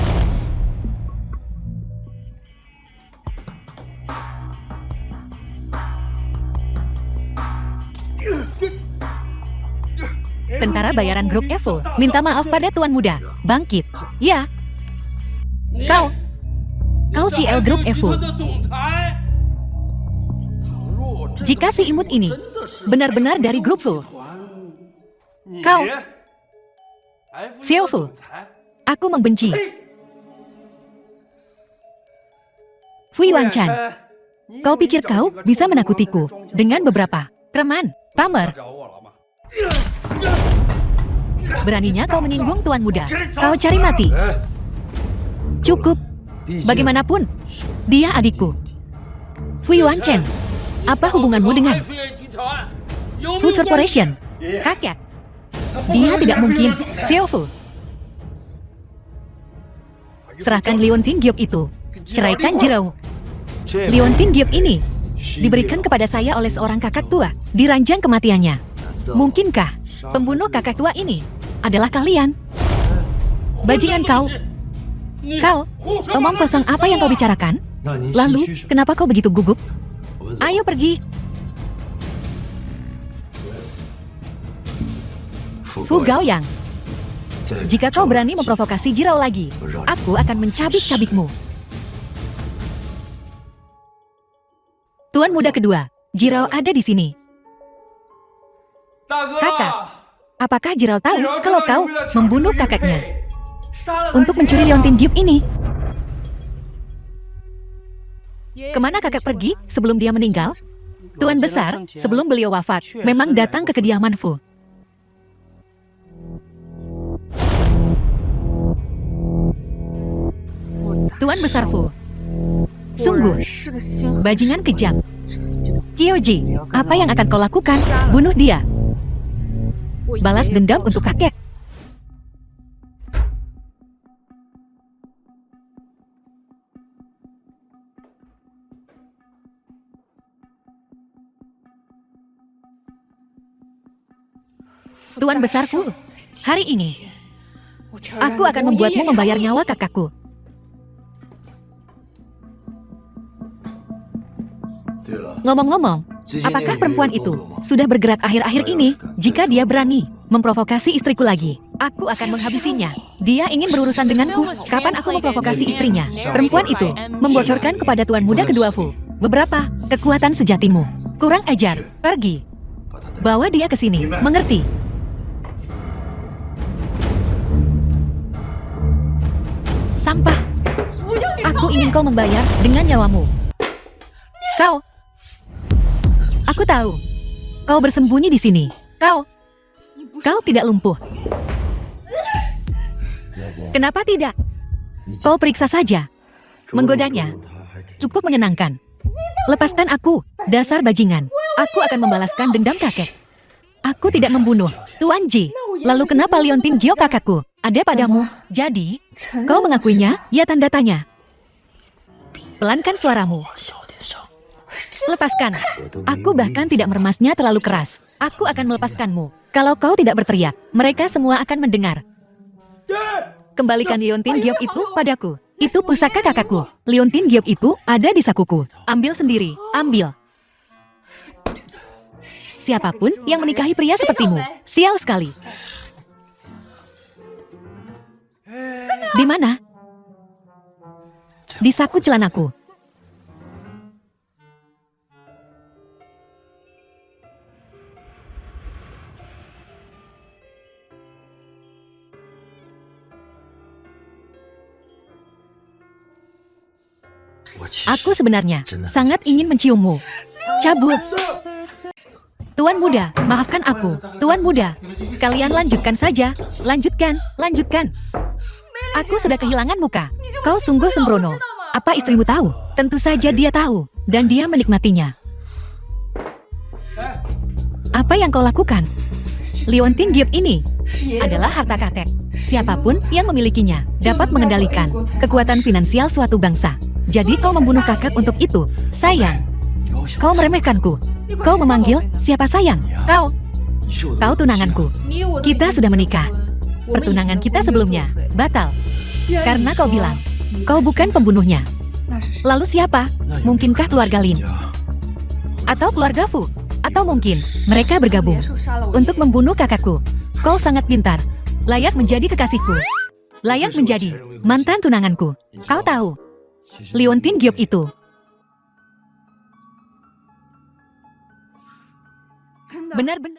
Tentara bayaran grup Evo minta maaf pada Tuan Muda. Bangkit. Ya. Kau CL Grup Evo. Jika si imut ini benar-benar dari grup Fu, kau, Xiao Fu, aku membenci. Fui Wanchan, kau pikir kau bisa menakutiku dengan beberapa preman, pamer? Beraninya kau menyinggung Tuan Muda, kau cari mati. Cukup, bagaimanapun, dia adikku. Fui Wanchan. Apa hubunganmu dengan Fu Corporation? Kakek. Dia tidak mungkin. Xiao Fu. Serahkan Liontin Giok itu. Ceraikan Jirao. Liontin Giok ini diberikan kepada saya oleh seorang kakak tua. Diranjang kematiannya. Mungkinkah pembunuh kakak tua ini adalah kalian? Bajingan kau. Kau, omong kosong apa yang kau bicarakan? Lalu, kenapa kau begitu gugup? Ayo pergi. Fu Gaoyang, jika kau berani memprovokasi Jirao lagi, aku akan mencabik-cabikmu. Tuan muda kedua, Jirao ada di sini. Kakak, apakah Jirao tahu kalau kau membunuh kakaknya untuk mencuri liontin giok ini? Kemana kakak pergi sebelum dia meninggal? Tuan Besar, sebelum beliau wafat, memang datang ke kediaman Fu. Tuan Besar Fu, sungguh bajingan kejam. Kyoji, apa yang akan kau lakukan? Bunuh dia. Balas dendam untuk kakek. Tuan Besar Fu, hari ini aku akan membuatmu membayar nyawa kakakku. Ngomong-ngomong, apakah perempuan itu sudah bergerak akhir-akhir ini? Jika dia berani memprovokasi istriku lagi, aku akan menghabisinya. Dia ingin berurusan denganku. Kapan aku memprovokasi istrinya? Perempuan itu membocorkan kepada Tuan Muda kedua Fu beberapa kekuatan sejatimu. Kurang ajar, pergi. Bawa dia ke sini, mengerti? Sampah. Aku ingin kau membayar dengan nyawamu. Aku tahu. Kau bersembunyi di sini. Kau tidak lumpuh. Kenapa tidak? Kau periksa saja. Menggodanya cukup menyenangkan. Lepaskan aku, dasar bajingan. Aku akan membalaskan dendam kakek. Aku tidak membunuh Tuan Ji. Lalu kenapa liontin giok kakakku ada padamu? Jadi, kau mengakuinya? Ya, tanda tanya. Pelankan suaramu. Lepaskan. Aku bahkan tidak meremasnya terlalu keras. Aku akan melepaskanmu. Kalau kau tidak berteriak, mereka semua akan mendengar. Kembalikan liontin giok itu padaku. Itu pusaka kakakku. Liontin giok itu ada di sakuku. Ambil sendiri. Ambil. Siapapun yang menikahi pria sepertimu, sial sekali. Di mana? Di saku celanaku. Aku sebenarnya sangat ingin menciummu. Cabut. Tuan Muda, maafkan aku. Tuan Muda, kalian lanjutkan saja. Lanjutkan. Aku sudah kehilangan muka. Kau sungguh sembrono. Apa istrimu tahu? Tentu saja dia tahu. Dan dia menikmatinya. Apa yang kau lakukan? Liontin giok ini adalah harta kakek. Siapapun yang memilikinya dapat mengendalikan kekuatan finansial suatu bangsa. Jadi kau membunuh kakak untuk itu. Sayang. Kau meremehkanku. Kau memanggil siapa sayang? Kau tunanganku. Kita sudah menikah. Pertunangan kita sebelumnya batal. Karena kau bilang kau bukan pembunuhnya. Lalu siapa? Mungkinkah keluarga Lin? Atau keluarga Fu? Atau mungkin mereka bergabung untuk membunuh kakakku? Kau sangat pintar. Layak menjadi kekasihku. Layak menjadi mantan tunanganku. Kau tahu, liontin giok itu benar-benar